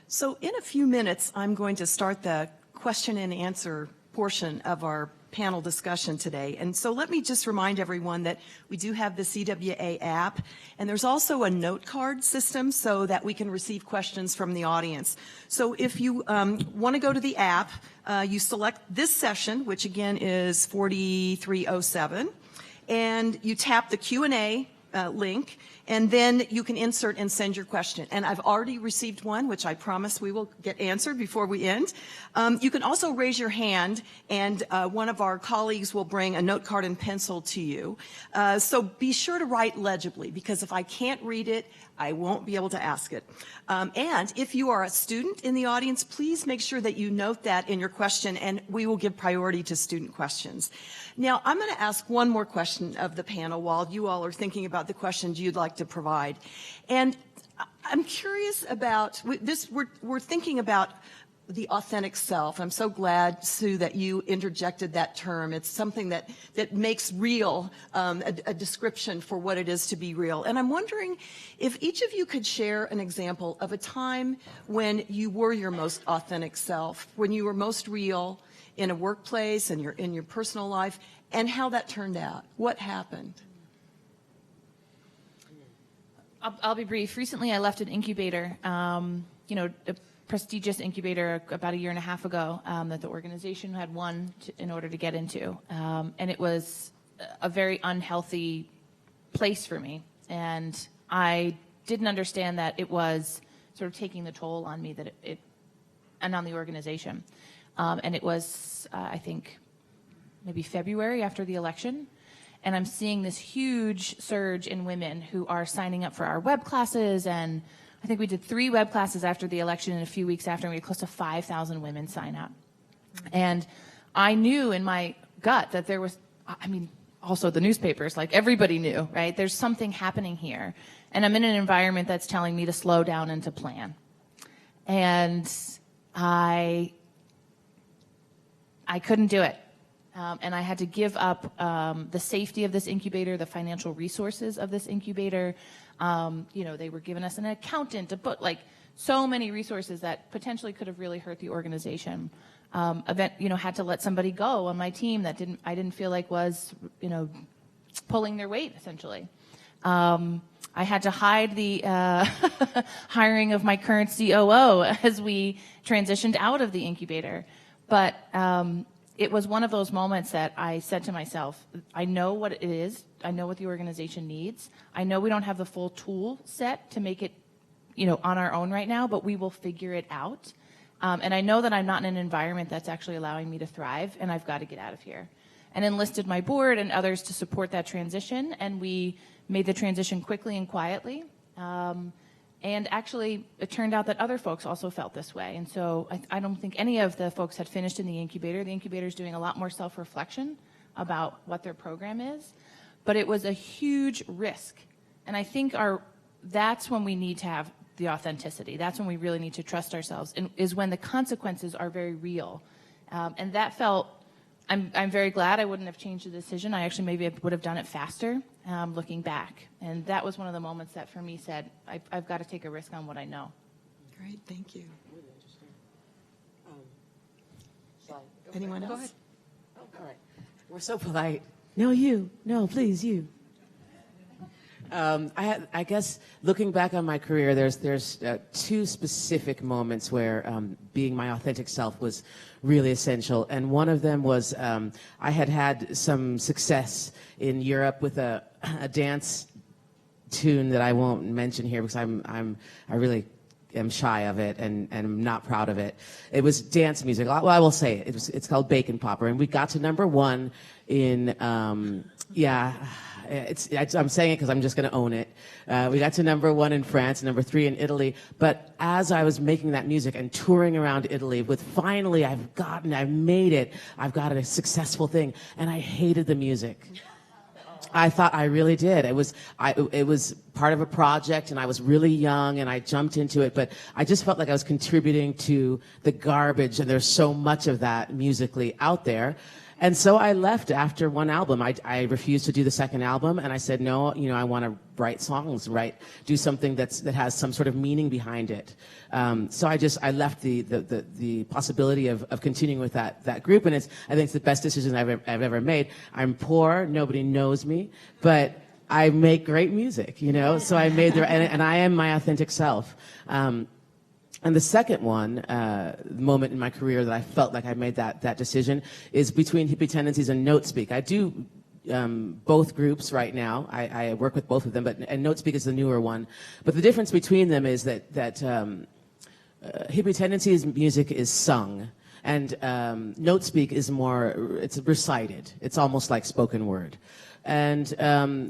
So in a few minutes, I'm going to start the question and answer portion of our panel discussion today. And so let me just remind everyone that we do have the CWA app, and there's also a note card system so that we can receive questions from the audience. So if you want to go to the app, you select this session, which again is 4307, and you tap the Q&A link, and then you can insert and send your question. And I've already received one, which I promise we will get answered before we end. You can also raise your hand, and one of our colleagues will bring a note card and pencil to you. So be sure to write legibly, because if I can't read it, I won't be able to ask it. And if you are a student in the audience, please make sure that you note that in your question, and we will give priority to student questions. Now, I'm going to ask one more question of the panel while you all are thinking about the questions you'd like to provide. And I'm curious about this. We're thinking about the authentic self. I'm so glad, Sue, that you interjected that term. It's something that makes real a description for what it is to be real. And I'm wondering if each of you could share an example of a time when you were your most authentic self, when you were most real in a workplace and in your personal life, and how that turned out. What happened? I'll be brief. Recently, I left an incubator, a prestigious incubator about 1.5 years ago that the organization had won in order to get into. And it was a very unhealthy place for me. And I didn't understand that it was sort of taking the toll on me and on the organization. And it was, I think, maybe February after the election. And I'm seeing this huge surge in women who are signing up for our web classes. And I think we did 3 web classes after the election, and a few weeks after, and we had close to 5,000 women sign up. And I knew in my gut that there was, also the newspapers, like everybody knew, right? There's something happening here. And I'm in an environment that's telling me to slow down and to plan. And I couldn't do it. And I had to give up the safety of this incubator, the financial resources of this incubator. They were giving us an accountant, so many resources that potentially could have really hurt the organization. Had to let somebody go on my team that I didn't feel like was, pulling their weight, essentially. I had to hide the hiring of my current COO as we transitioned out of the incubator. But it was one of those moments that I said to myself, I know what it is. I know what the organization needs. I know we don't have the full tool set to make it, on our own right now, but we will figure it out. And I know that I'm not in an environment that's actually allowing me to thrive, and I've got to get out of here. And enlisted my board and others to support that transition, and we made the transition quickly and quietly. And actually, it turned out that other folks also felt this way. And so I don't think any of the folks had finished in the incubator. The incubator is doing a lot more self-reflection about what their program is. But it was a huge risk. And I think that's when we need to have the authenticity. That's when we really need to trust ourselves, and is when the consequences are very real. And that felt, I'm very glad I wouldn't have changed the decision. I actually maybe would have done it faster, looking back. And that was one of the moments that for me said, I've got to take a risk on what I know. Great, thank you. Anyone else? Go ahead. All right. We're so polite. No, you. No, please, you. I guess looking back on my career, there's two specific moments where being my authentic self was really essential. And one of them was I had some success in Europe with a dance tune that I won't mention here because I really am shy of it and I'm not proud of it. It was dance music. Well, I will say it. It's called Bacon Popper, and we got to #1 in I'm saying it because I'm just going to own it. We got to #1 in France, #3 in Italy. But as I was making that music and touring around Italy with finally I've made it. I've got a successful thing, and I hated the music. I thought I really did. It was part of a project, and I was really young, and I jumped into it. But I just felt like I was contributing to the garbage, and there's so much of that musically out there. And so I left after one album. I refused to do the second album, and I said, no, I want to write songs, do something that has some sort of meaning behind it. So I left the possibility of continuing with that group, and I think it's the best decision I've ever made. I'm poor, nobody knows me, but I make great music, So I made and I am my authentic self. And the second moment in my career that I felt like I made that decision is between Hippie Tendencies and Notespeak. I do both groups right now. I work with both of them, and Notespeak is the newer one. But the difference between them is that Hippie Tendencies music is sung, and Notespeak is it's recited. It's almost like spoken word. And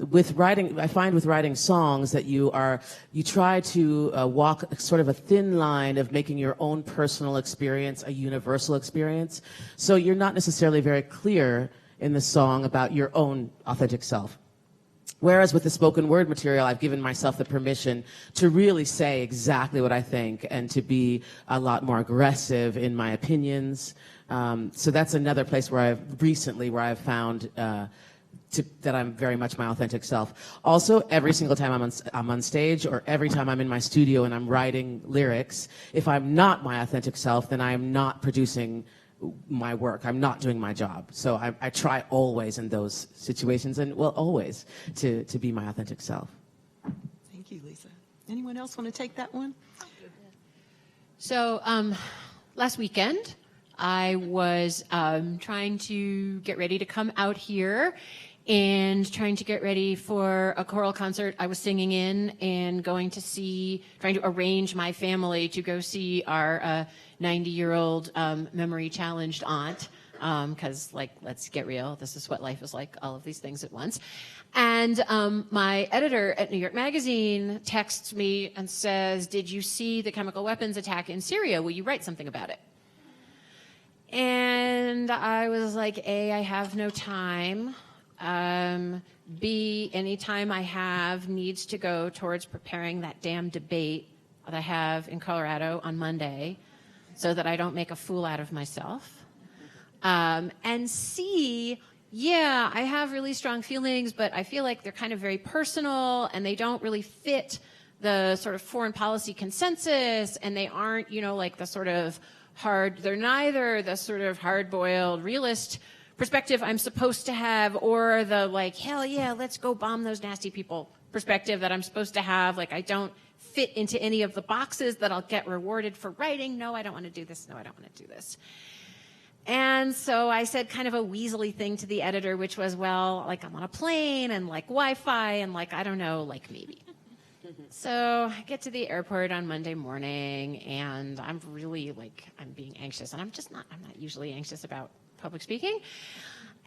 with writing, I find with writing songs that you try to walk sort of a thin line of making your own personal experience a universal experience. So you're not necessarily very clear in the song about your own authentic self. Whereas with the spoken word material, I've given myself the permission to really say exactly what I think and to be a lot more aggressive in my opinions. So that's another place where I've found that I'm very much my authentic self. Also, every single time I'm on stage, or every time I'm in my studio and I'm writing lyrics, if I'm not my authentic self, then I am not producing my work. I'm not doing my job. So I try always in those situations, and always to be my authentic self. Thank you, Lisa. Anyone else want to take that one? So last weekend, I was trying to get ready to come out here and trying to get ready for a choral concert I was singing in, and trying to arrange my family to go see our 90-year-old memory challenged aunt. Because, let's get real, this is what life is like, all of these things at once. And my editor at New York Magazine texts me and says, "Did you see the chemical weapons attack in Syria? Will you write something about it?" And I was like, A, I have no time. B, any time I have needs to go towards preparing that damn debate that I have in Colorado on Monday so that I don't make a fool out of myself. And C, yeah, I have really strong feelings, but I feel like they're kind of very personal and they don't really fit the sort of foreign policy consensus, and they aren't, like the sort of they're neither the sort of hard-boiled realist perspective I'm supposed to have, or the hell yeah, let's go bomb those nasty people perspective that I'm supposed to have. I don't fit into any of the boxes that I'll get rewarded for writing. No, I don't want to do this. No, I don't want to do this. And so I said kind of a weaselly thing to the editor, which was, I'm on a plane and Wi-Fi and I don't know, maybe. So I get to the airport on Monday morning, and I'm really I'm being anxious, and I'm not usually anxious about public speaking.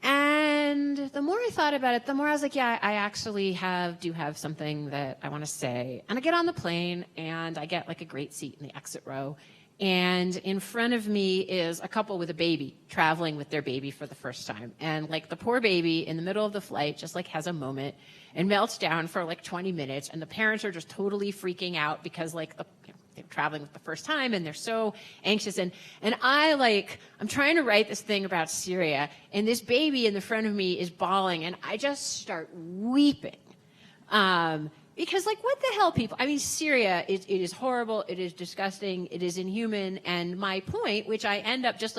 And the more I thought about it, the more I was like, yeah, I actually do have something that I want to say. And I get on the plane, and I get a great seat in the exit row. And in front of me is a couple with a baby traveling with their baby for the first time. And the poor baby in the middle of the flight just has a moment and melts down for 20 minutes. And the parents are just totally freaking out because they're traveling with the first time and they're so anxious. And I'm trying to write this thing about Syria, and this baby in the front of me is bawling, and I just start weeping. Because what the hell, people? I mean, Syria, it is horrible, it is disgusting, it is inhuman, and my point, which I end up just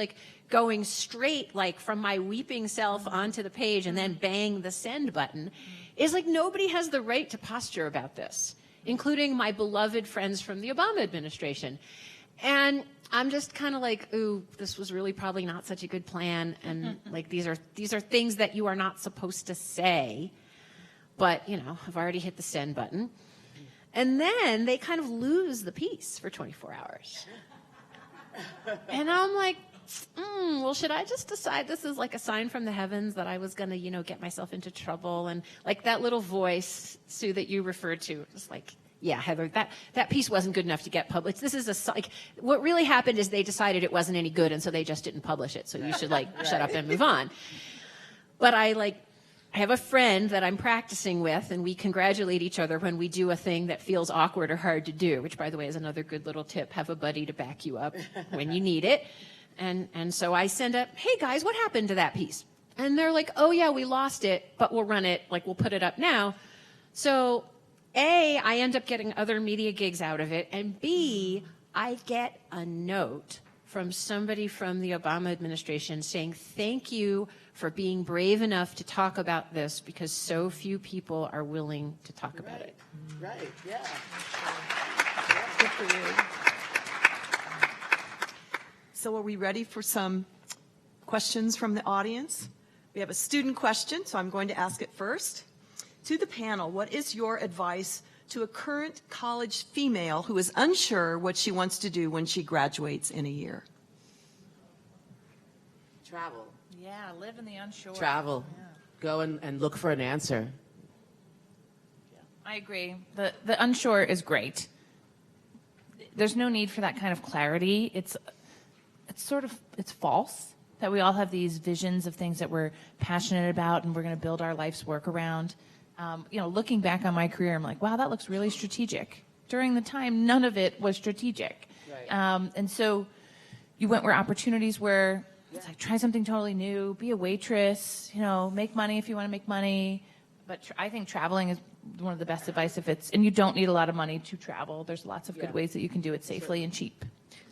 going straight from my weeping self onto the page and then bang the send button, is nobody has the right to posture about this, including my beloved friends from the Obama administration. And I'm just kind of ooh, this was really probably not such a good plan, and these are things that you are not supposed to say. But, I've already hit the send button. And then they kind of lose the piece for 24 hours. And I'm well, should I just decide this is a sign from the heavens that I was going to, get myself into trouble? And that little voice, Sue, that you referred to, just yeah, Heather, that piece wasn't good enough to get published. This is what really happened is they decided it wasn't any good, and so they just didn't publish it. So you should shut up and move on. But I have a friend that I'm practicing with, and we congratulate each other when we do a thing that feels awkward or hard to do, which, by the way, is another good little tip. Have a buddy to back you up when you need it. And so I send up, hey, guys, what happened to that piece? And they're oh, yeah, we lost it, but we'll run it, we'll put it up now. So, A, I end up getting other media gigs out of it, and B, I get a note from somebody from the Obama administration saying, thank you for being brave enough to talk about this because so few people are willing to talk about it. Right, yeah. Good for you. So are we ready for some questions from the audience? We have a student question, so I'm going to ask it first. To the panel, what is your advice to a current college female who is unsure what she wants to do when she graduates in a year? Travel. Yeah, live in the unsure. Travel. Yeah. Go and look for an answer. I agree. The unsure is great. There's no need for that kind of clarity. It's false that we all have these visions of things that we're passionate about and we're going to build our life's work around. Looking back on my career, I'm wow, that looks really strategic. During the time, none of it was strategic. Right. And so you went where opportunities were. It's try something totally new, be a waitress, make money if you want to make money. But I think traveling is one of the best advice and you don't need a lot of money to travel. There's lots of good ways that you can do it safely and cheap.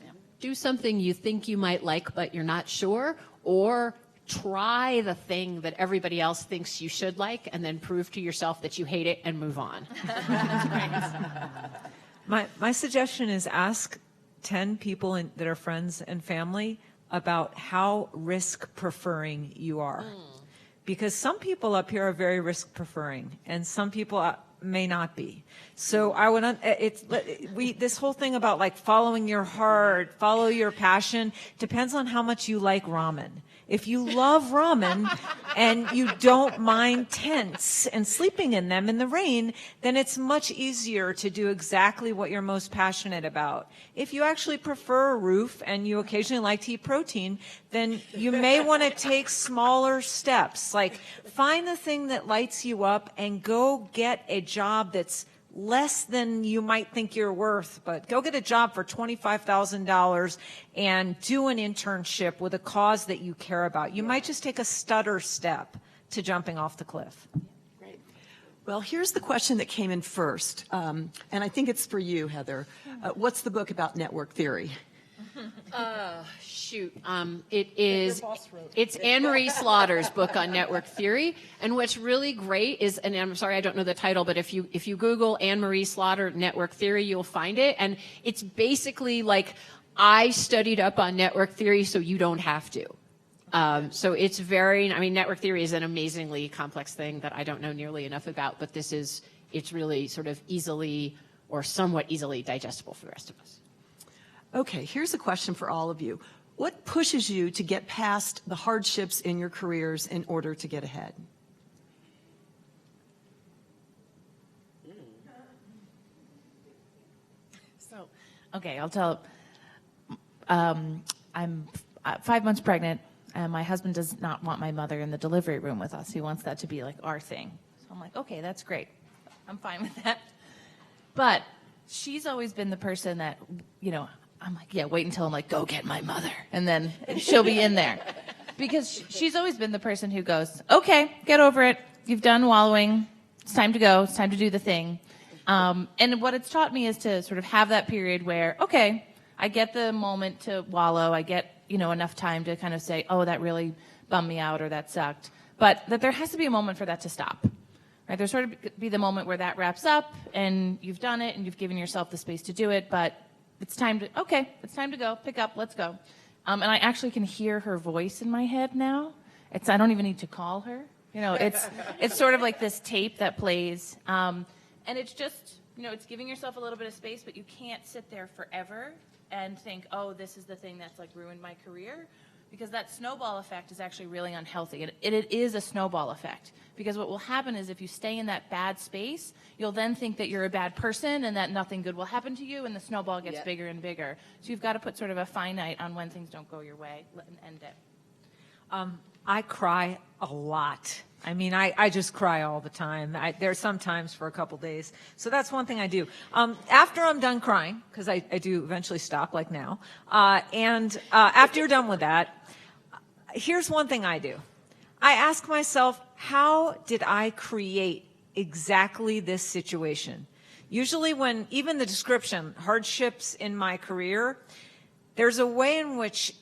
Yeah. Do something you think you might like, but you're not sure, or try the thing that everybody else thinks you should like and then prove to yourself that you hate it and move on. My suggestion is ask 10 people that are friends and family about how risk-preferring you are. Because some people up here are very risk-preferring, and some people may not be. So I would, this whole thing about following your heart, follow your passion, depends on how much you like ramen. If you love ramen and you don't mind tents and sleeping in them in the rain, then it's much easier to do exactly what you're most passionate about. If you actually prefer a roof and you occasionally like to eat protein, then you may want to take smaller steps. Find the thing that lights you up and go get a job that's less than you might think you're worth, but go get a job for $25,000 and do an internship with a cause that you care about. You might just take a stutter step to jumping off the cliff. Great. Well, here's the question that came in first, and I think it's for you, Heather. What's the book about network theory? It's Anne-Marie Slaughter's book on network theory. And what's really great is, and I'm sorry I don't know the title, but if you Google Anne-Marie Slaughter network theory, you'll find it. And it's basically I studied up on network theory so you don't have to. So it's network theory is an amazingly complex thing that I don't know nearly enough about, but this is it's really sort of easily or somewhat easily digestible for the rest of us. Okay, here's a question for all of you. What pushes you to get past the hardships in your careers in order to get ahead? So, okay, I'll tell. I'm 5 months pregnant, and my husband does not want my mother in the delivery room with us. He wants that to be like our thing. So I'm like, okay, that's great. I'm fine with that. But she's always been the person that, you know, I'm like, yeah, wait until I'm like, go get my mother. And then she'll be in there. Because she's always been the person who goes, okay, get over it. You've done wallowing. It's time to go. It's time to do the thing. And what it's taught me is to sort of have that period where, okay, I get the moment to wallow. I get, you know, enough time to kind of say, oh, that really bummed me out or that sucked. But that there has to be a moment for that to stop. Right? There's sort of be the moment where that wraps up and you've done it and you've given yourself the space to do it. But it's time to, okay, it's time to go. Pick up. Let's go. And I actually can hear her voice in my head now. I don't even need to call her. You know, it's sort of like this tape that plays. And it's just, you know, it's giving yourself a little bit of space, but you can't sit there forever and think, oh, this is the thing that's like ruined my career, because that snowball effect is actually really unhealthy. It is a snowball effect, because what will happen is if you stay in that bad space, you'll then think that you're a bad person and that nothing good will happen to you, and the snowball gets bigger and bigger. So you've got to put sort of a finite on when things don't go your way and end it. I cry a lot. I mean, I just cry all the time. There's sometimes for a couple days. So that's one thing I do. After I'm done crying, because I do eventually stop, like now, and after you're done with that, here's one thing I do. I ask myself, how did I create exactly this situation? Usually when, even the description, hardships in my career, there's a way in which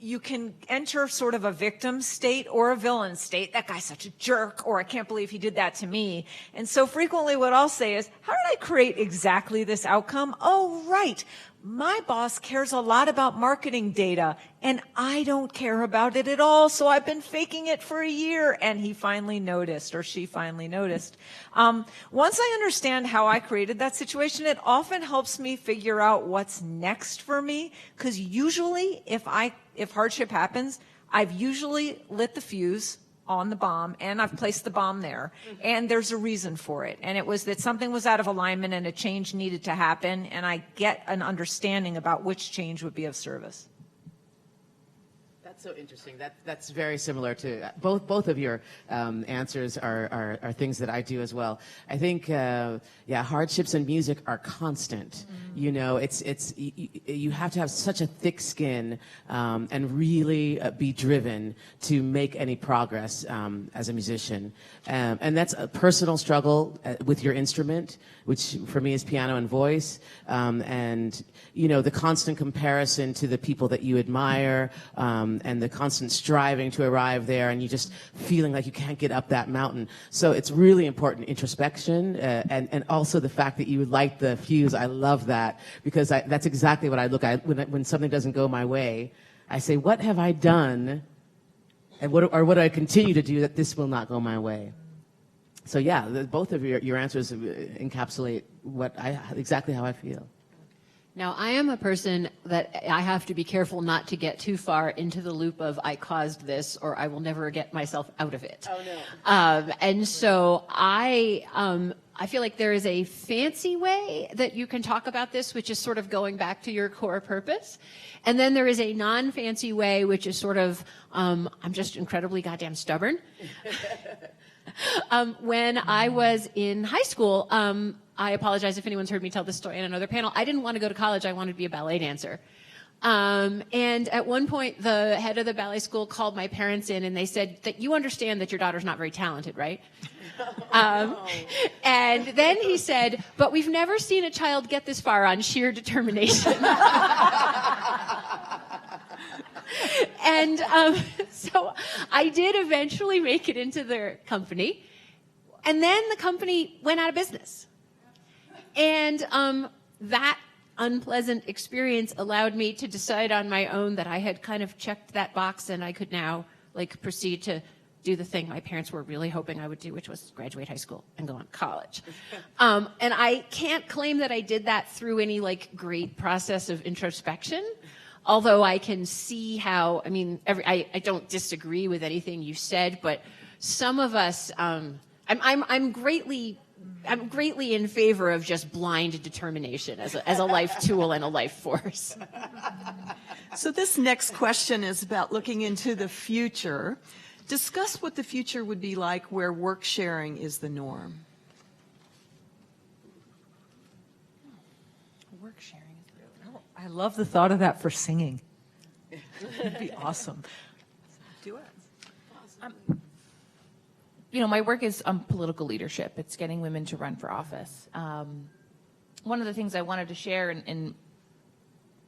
you can enter sort of a victim state or a villain state. That guy's such a jerk, or I can't believe he did that to me. And so frequently what I'll say is, how did I create exactly this outcome? Oh, right. My boss cares a lot about marketing data, and I don't care about it at all, so I've been faking it for a year, and he finally noticed, or she finally noticed. Once I understand how I created that situation, it often helps me figure out what's next for me, because usually if hardship happens, I've usually lit the fuse on the bomb, and I've placed the bomb there, and there's a reason for it. And it was that something was out of alignment and a change needed to happen, and I get an understanding about which change would be of service. That's so interesting. That's very similar to both of your answers are things that I do as well. I think hardships in music are constant. Mm-hmm. You know, you have to have such a thick skin and really be driven to make any progress as a musician. And that's a personal struggle with your instrument, which for me is piano and voice, and you know, the constant comparison to the people that you admire, and the constant striving to arrive there, and you just feeling like you can't get up that mountain. So it's really important introspection, and also the fact that you light the fuse. I love that, because that's exactly what I look at when something doesn't go my way. I say, what have I done, and what do I continue to do that this will not go my way? So yeah, both of your answers encapsulate exactly how I feel. Now, I am a person that I have to be careful not to get too far into the loop of I caused this or I will never get myself out of it. Oh, no. And so I feel like there is a fancy way that you can talk about this, which is sort of going back to your core purpose. And then there is a non-fancy way, which is sort of, I'm just incredibly goddamn stubborn. When I was in high school, I apologize if anyone's heard me tell this story in another panel. I didn't want to go to college. I wanted to be a ballet dancer. And at one point, the head of the ballet school called my parents in, and they said that you understand that your daughter's not very talented, right? And then he said, but we've never seen a child get this far on sheer determination. And so I did eventually make it into their company. And then the company went out of business. And that unpleasant experience allowed me to decide on my own that I had kind of checked that box, and I could now proceed to do the thing my parents were really hoping I would do, which was graduate high school and go on to college. And I can't claim that I did that through any like great process of introspection, although I can see how, I mean, I don't disagree with anything you said, but some of us, I'm greatly in favor of just blind determination as a life tool and a life force. So this next question is about looking into the future. Discuss what the future would be like where work sharing is the norm. Work sharing is really I love the thought of that for singing. It'd be awesome. Do it. you know, my work is political leadership. It's getting women to run for office. One of the things I wanted to share in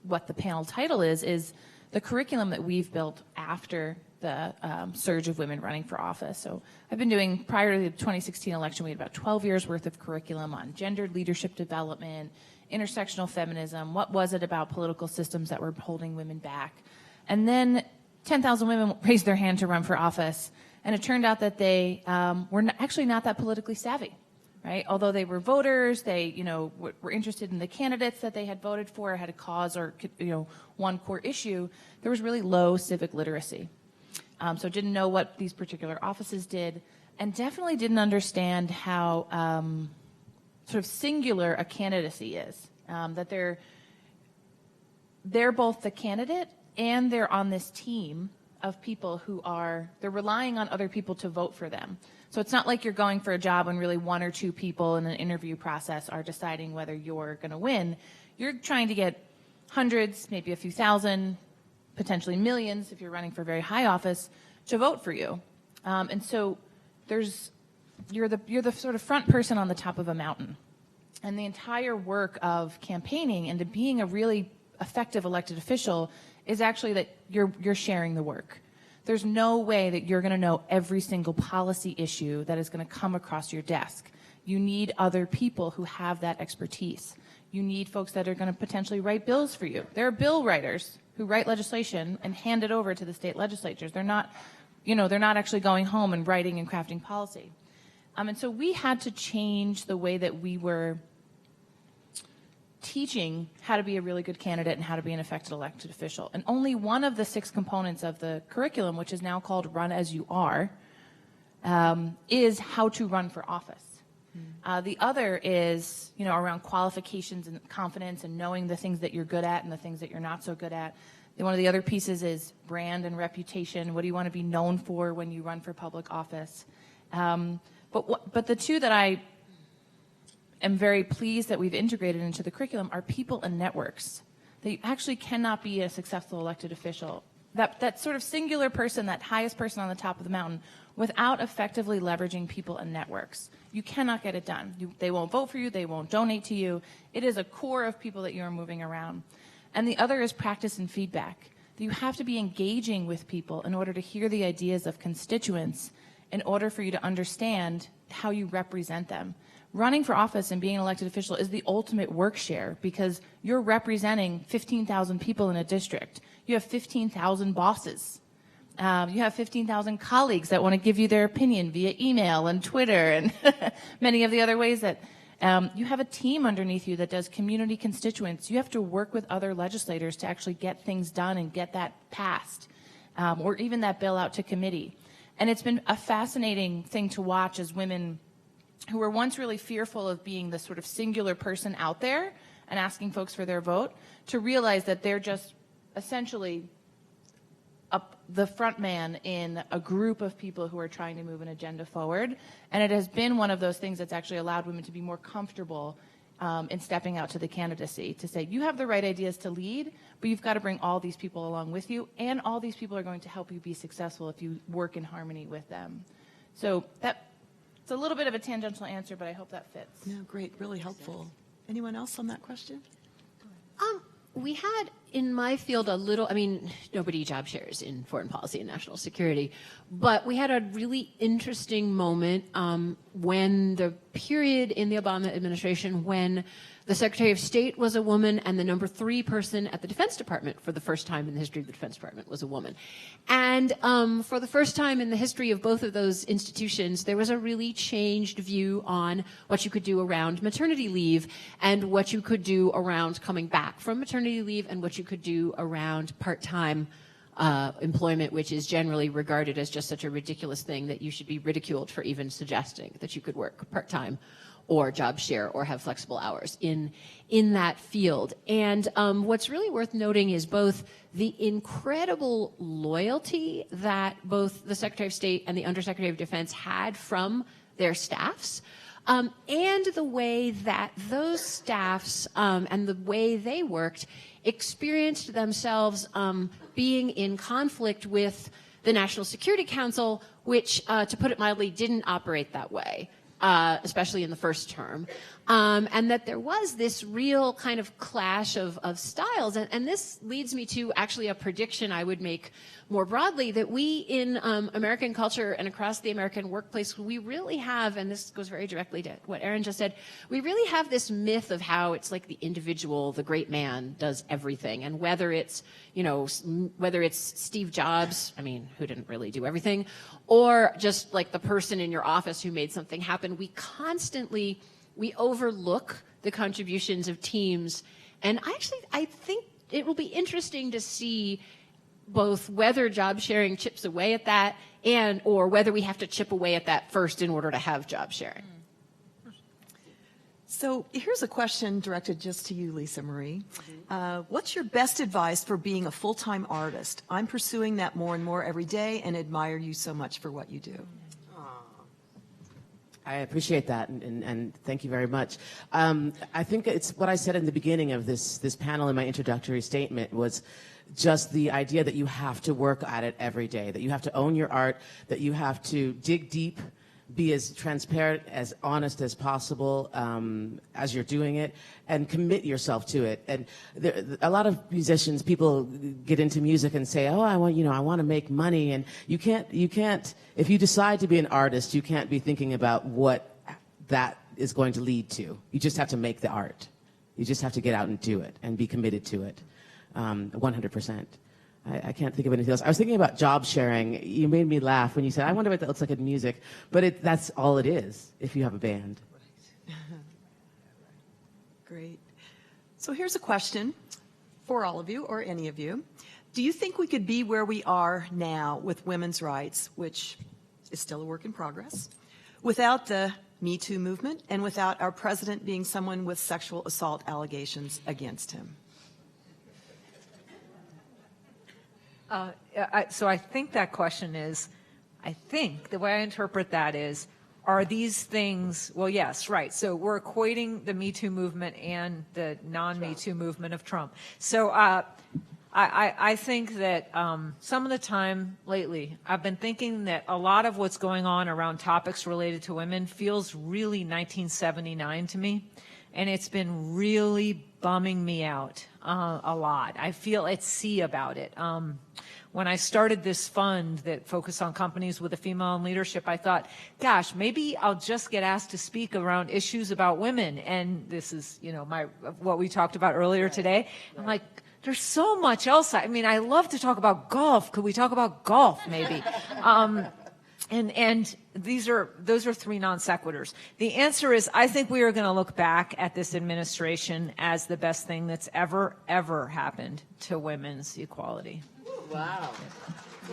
what the panel title is the curriculum that we've built after the surge of women running for office. So I've been doing, prior to the 2016 election, we had about 12 years worth of curriculum on gendered leadership development, intersectional feminism, what was it about political systems that were holding women back. And then 10,000 women raised their hand to run for office, and it turned out that they were actually not that politically savvy, right? Although they were voters, they, you know, were interested in the candidates that they had voted for, had a cause or, you know, one core issue, there was really low civic literacy. So didn't know what these particular offices did, and definitely didn't understand how sort of singular a candidacy is, that they're both the candidate and they're on this team of people who they're relying on other people to vote for them. So it's not like you're going for a job when really one or two people in an interview process are deciding whether you're going to win. You're trying to get hundreds, maybe a few thousand, potentially millions, if you're running for a very high office, to vote for you. And so you're the sort of front person on the top of a mountain. And the entire work of campaigning into being a really effective elected official is actually that you're sharing the work. There's no way that you're going to know every single policy issue that is going to come across your desk. You need other people who have that expertise. You need folks that are going to potentially write bills for you. There are bill writers who write legislation and hand it over to the state legislatures. They're not actually going home and writing and crafting policy. And so we had to change the way that we were teaching how to be a really good candidate and how to be an effective elected official. And only one of the 6 components of the curriculum, which is now called Run As You Are, is how to run for office. The other is, you know, around qualifications and confidence and knowing the things that you're good at and the things that you're not so good at. One of the other pieces is brand and reputation. What do you want to be known for when you run for public office? But the two that I am very pleased that we've integrated into the curriculum are people and networks. That you actually cannot be a successful elected official. That sort of singular person, that highest person on the top of the mountain, without effectively leveraging people and networks. You cannot get it done. They won't vote for you. They won't donate to you. It is a core of people that you are moving around. And the other is practice and feedback. You have to be engaging with people in order to hear the ideas of constituents, in order for you to understand how you represent them. Running for office and being an elected official is the ultimate work share, because you're representing 15,000 people in a district. You have 15,000 bosses. You have 15,000 colleagues that want to give you their opinion via email and Twitter and many of the other ways that you have a team underneath you that does community constituents. You have to work with other legislators to actually get things done and get that passed, or even that bill out to committee. And it's been a fascinating thing to watch as women who were once really fearful of being the sort of singular person out there and asking folks for their vote, to realize that they're just essentially the front man in a group of people who are trying to move an agenda forward. And it has been one of those things that's actually allowed women to be more comfortable in stepping out to the candidacy, to say, you have the right ideas to lead, but you've got to bring all these people along with you, and all these people are going to help you be successful if you work in harmony with them. So it's a little bit of a tangential answer, but I hope that fits. No, great, really helpful. Anyone else on that question? We had in my field a little, I mean, nobody job shares in foreign policy and national security, but we had a really interesting moment when the period in the Obama administration when the Secretary of State was a woman and the number 3 person at the Defense Department for the first time in the history of the Defense Department was a woman. And for the first time in the history of both of those institutions, there was a really changed view on what you could do around maternity leave and what you could do around coming back from maternity leave and what you could do around part-time employment, which is generally regarded as just such a ridiculous thing that you should be ridiculed for even suggesting that you could work part-time or job share or have flexible hours in that field. And what's really worth noting is both the incredible loyalty that both the Secretary of State and the Undersecretary of Defense had from their staffs, and the way that those staffs and the way they worked experienced themselves being in conflict with the National Security Council, which, to put it mildly, didn't operate that way. Especially in the first term, and that there was this real kind of clash of styles. And this leads me to actually a prediction I would make more broadly, that we in American culture and across the American workplace, we really have, and this goes very directly to what Erin just said, we really have this myth of how it's like the individual, the great man, does everything. And whether it's, whether it's Steve Jobs, I mean, who didn't really do everything, or just like the person in your office who made something happen, we overlook the contributions of teams. And I think it will be interesting to see both whether job sharing chips away at that or whether we have to chip away at that first in order to have job sharing. So here's a question directed just to you, Lisa Marie. What's your best advice for being a full-time artist? I'm pursuing that more and more every day and admire you so much for what you do. I appreciate that, and thank you very much. I think it's what I said in the beginning of this panel in my introductory statement was just the idea that you have to work at it every day, that you have to own your art, that you have to dig deep, be as transparent, as honest as possible as you're doing it, and commit yourself to it. And a lot of musicians, people get into music and say, "Oh, I want to make money," and you can't. If you decide to be an artist, you can't be thinking about what that is going to lead to. You just have to make the art. You just have to get out and do it and be committed to it, 100%. I can't think of anything else. I was thinking about job sharing. You made me laugh when you said, I wonder what that looks like in music. But that's all it is if you have a band. Right. Great. So here's a question for all of you or any of you. Do you think we could be where we are now with women's rights, which is still a work in progress, without the Me Too movement and without our president being someone with sexual assault allegations against him? So I think that question is, the way I interpret that is, are these things, well, yes, right. So we're equating the Me Too movement and the non-Me Too movement of Trump. So I think that some of the time lately, I've been thinking that a lot of what's going on around topics related to women feels really 1979 to me. And it's been really bumming me out a lot. I feel at sea about it. When I started this fund that focused on companies with a female in leadership, I thought, gosh, maybe I'll just get asked to speak around issues about women. And this is, what we talked about earlier today. I'm like, there's so much else. I mean, I love to talk about golf. Could we talk about golf, maybe? And those are 3 non sequiturs. The answer is, I think we are going to look back at this administration as the best thing that's ever happened to women's equality. Wow.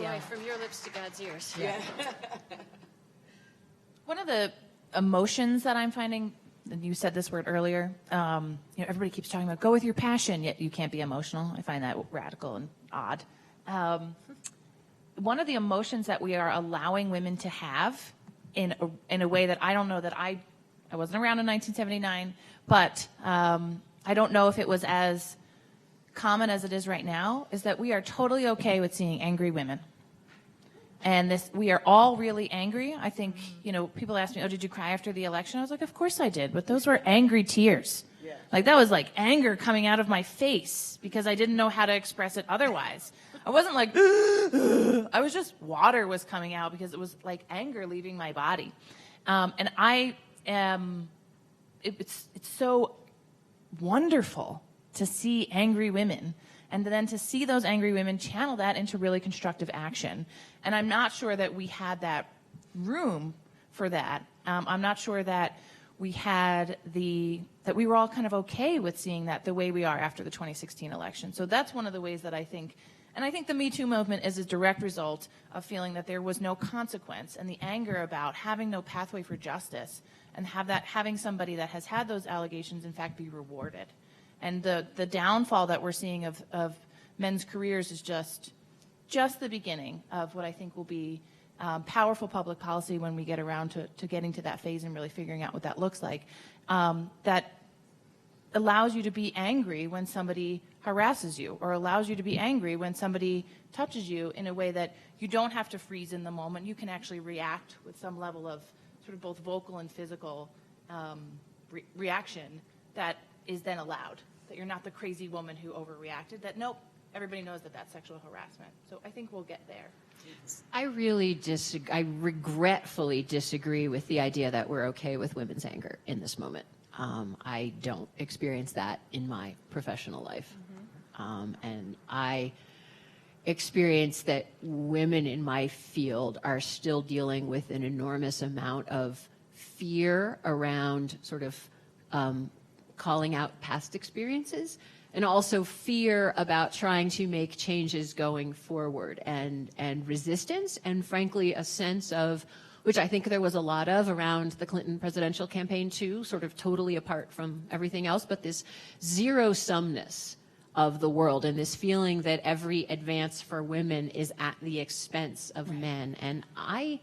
Yeah. From your lips to God's ears. Yeah. One of the emotions that I'm finding, and you said this word earlier, everybody keeps talking about go with your passion, yet you can't be emotional. I find that radical and odd. One of the emotions that we are allowing women to have in a way that I don't know that I wasn't around in 1979, but I don't know if it was as common as it is right now, is that we are totally okay with seeing angry women. And we are all really angry. I think, people ask me, oh, did you cry after the election? I was like, of course I did. But those were angry tears. Like that was like anger coming out of my face because I didn't know how to express it otherwise. I wasn't like, I was just, water was coming out because it was like anger leaving my body. And I am, it's so wonderful to see angry women and then to see those angry women channel that into really constructive action. And I'm not sure that we had that room for that. I'm not sure that we had that we were all kind of okay with seeing that the way we are after the 2016 election. So that's one of the ways that I think, and I think the Me Too movement is a direct result of feeling that there was no consequence and the anger about having no pathway for justice and having somebody that has had those allegations in fact be rewarded. And the downfall that we're seeing of men's careers is just the beginning of what I think will be powerful public policy when we get around to getting to that phase and really figuring out what that looks like. That allows you to be angry when somebody harasses you, or allows you to be angry when somebody touches you in a way that you don't have to freeze in the moment. You can actually react with some level of sort of both vocal and physical reaction that is then allowed. That you're not the crazy woman who overreacted, that nope, everybody knows that that's sexual harassment. So I think we'll get there. I really I regretfully disagree with the idea that we're okay with women's anger in this moment. I don't experience that in my professional life. And I experience that women in my field are still dealing with an enormous amount of fear around sort of calling out past experiences, and also fear about trying to make changes going forward, and resistance, and frankly a sense of, which I think there was a lot of around the Clinton presidential campaign too, sort of totally apart from everything else, but this zero-sumness of the world and this feeling that every advance for women is at the expense of men. And I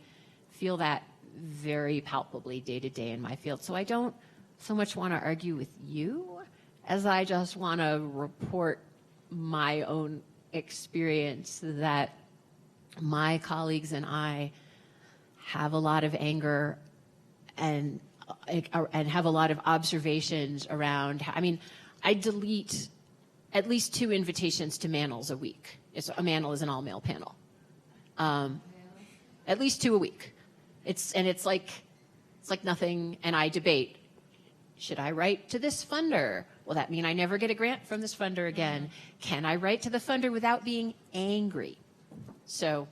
feel that very palpably day to day in my field. So I don't so much want to argue with you as I just want to report my own experience that my colleagues and I have a lot of anger and have a lot of observations around. I mean, I delete at least 2 invitations to Manels a week. A Manel is an all-male panel. At least 2 a week. It's like nothing. And I debate: should I write to this funder? Will that mean I never get a grant from this funder again? Can I write to the funder without being angry? So.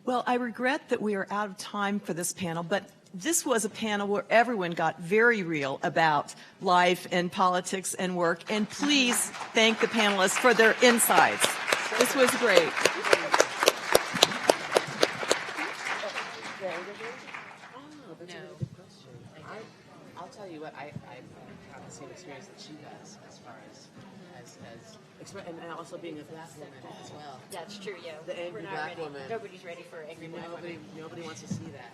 Well, I regret that we are out of time for this panel, but this was a panel where everyone got very real about life and politics and work. And please thank the panelists for their insights. This was great. I'll tell you what, I've had the same experience that she does as far as and also being a black woman as well. That's true, yeah. The angry black woman. Nobody's ready for angry black women. Nobody wants to see that.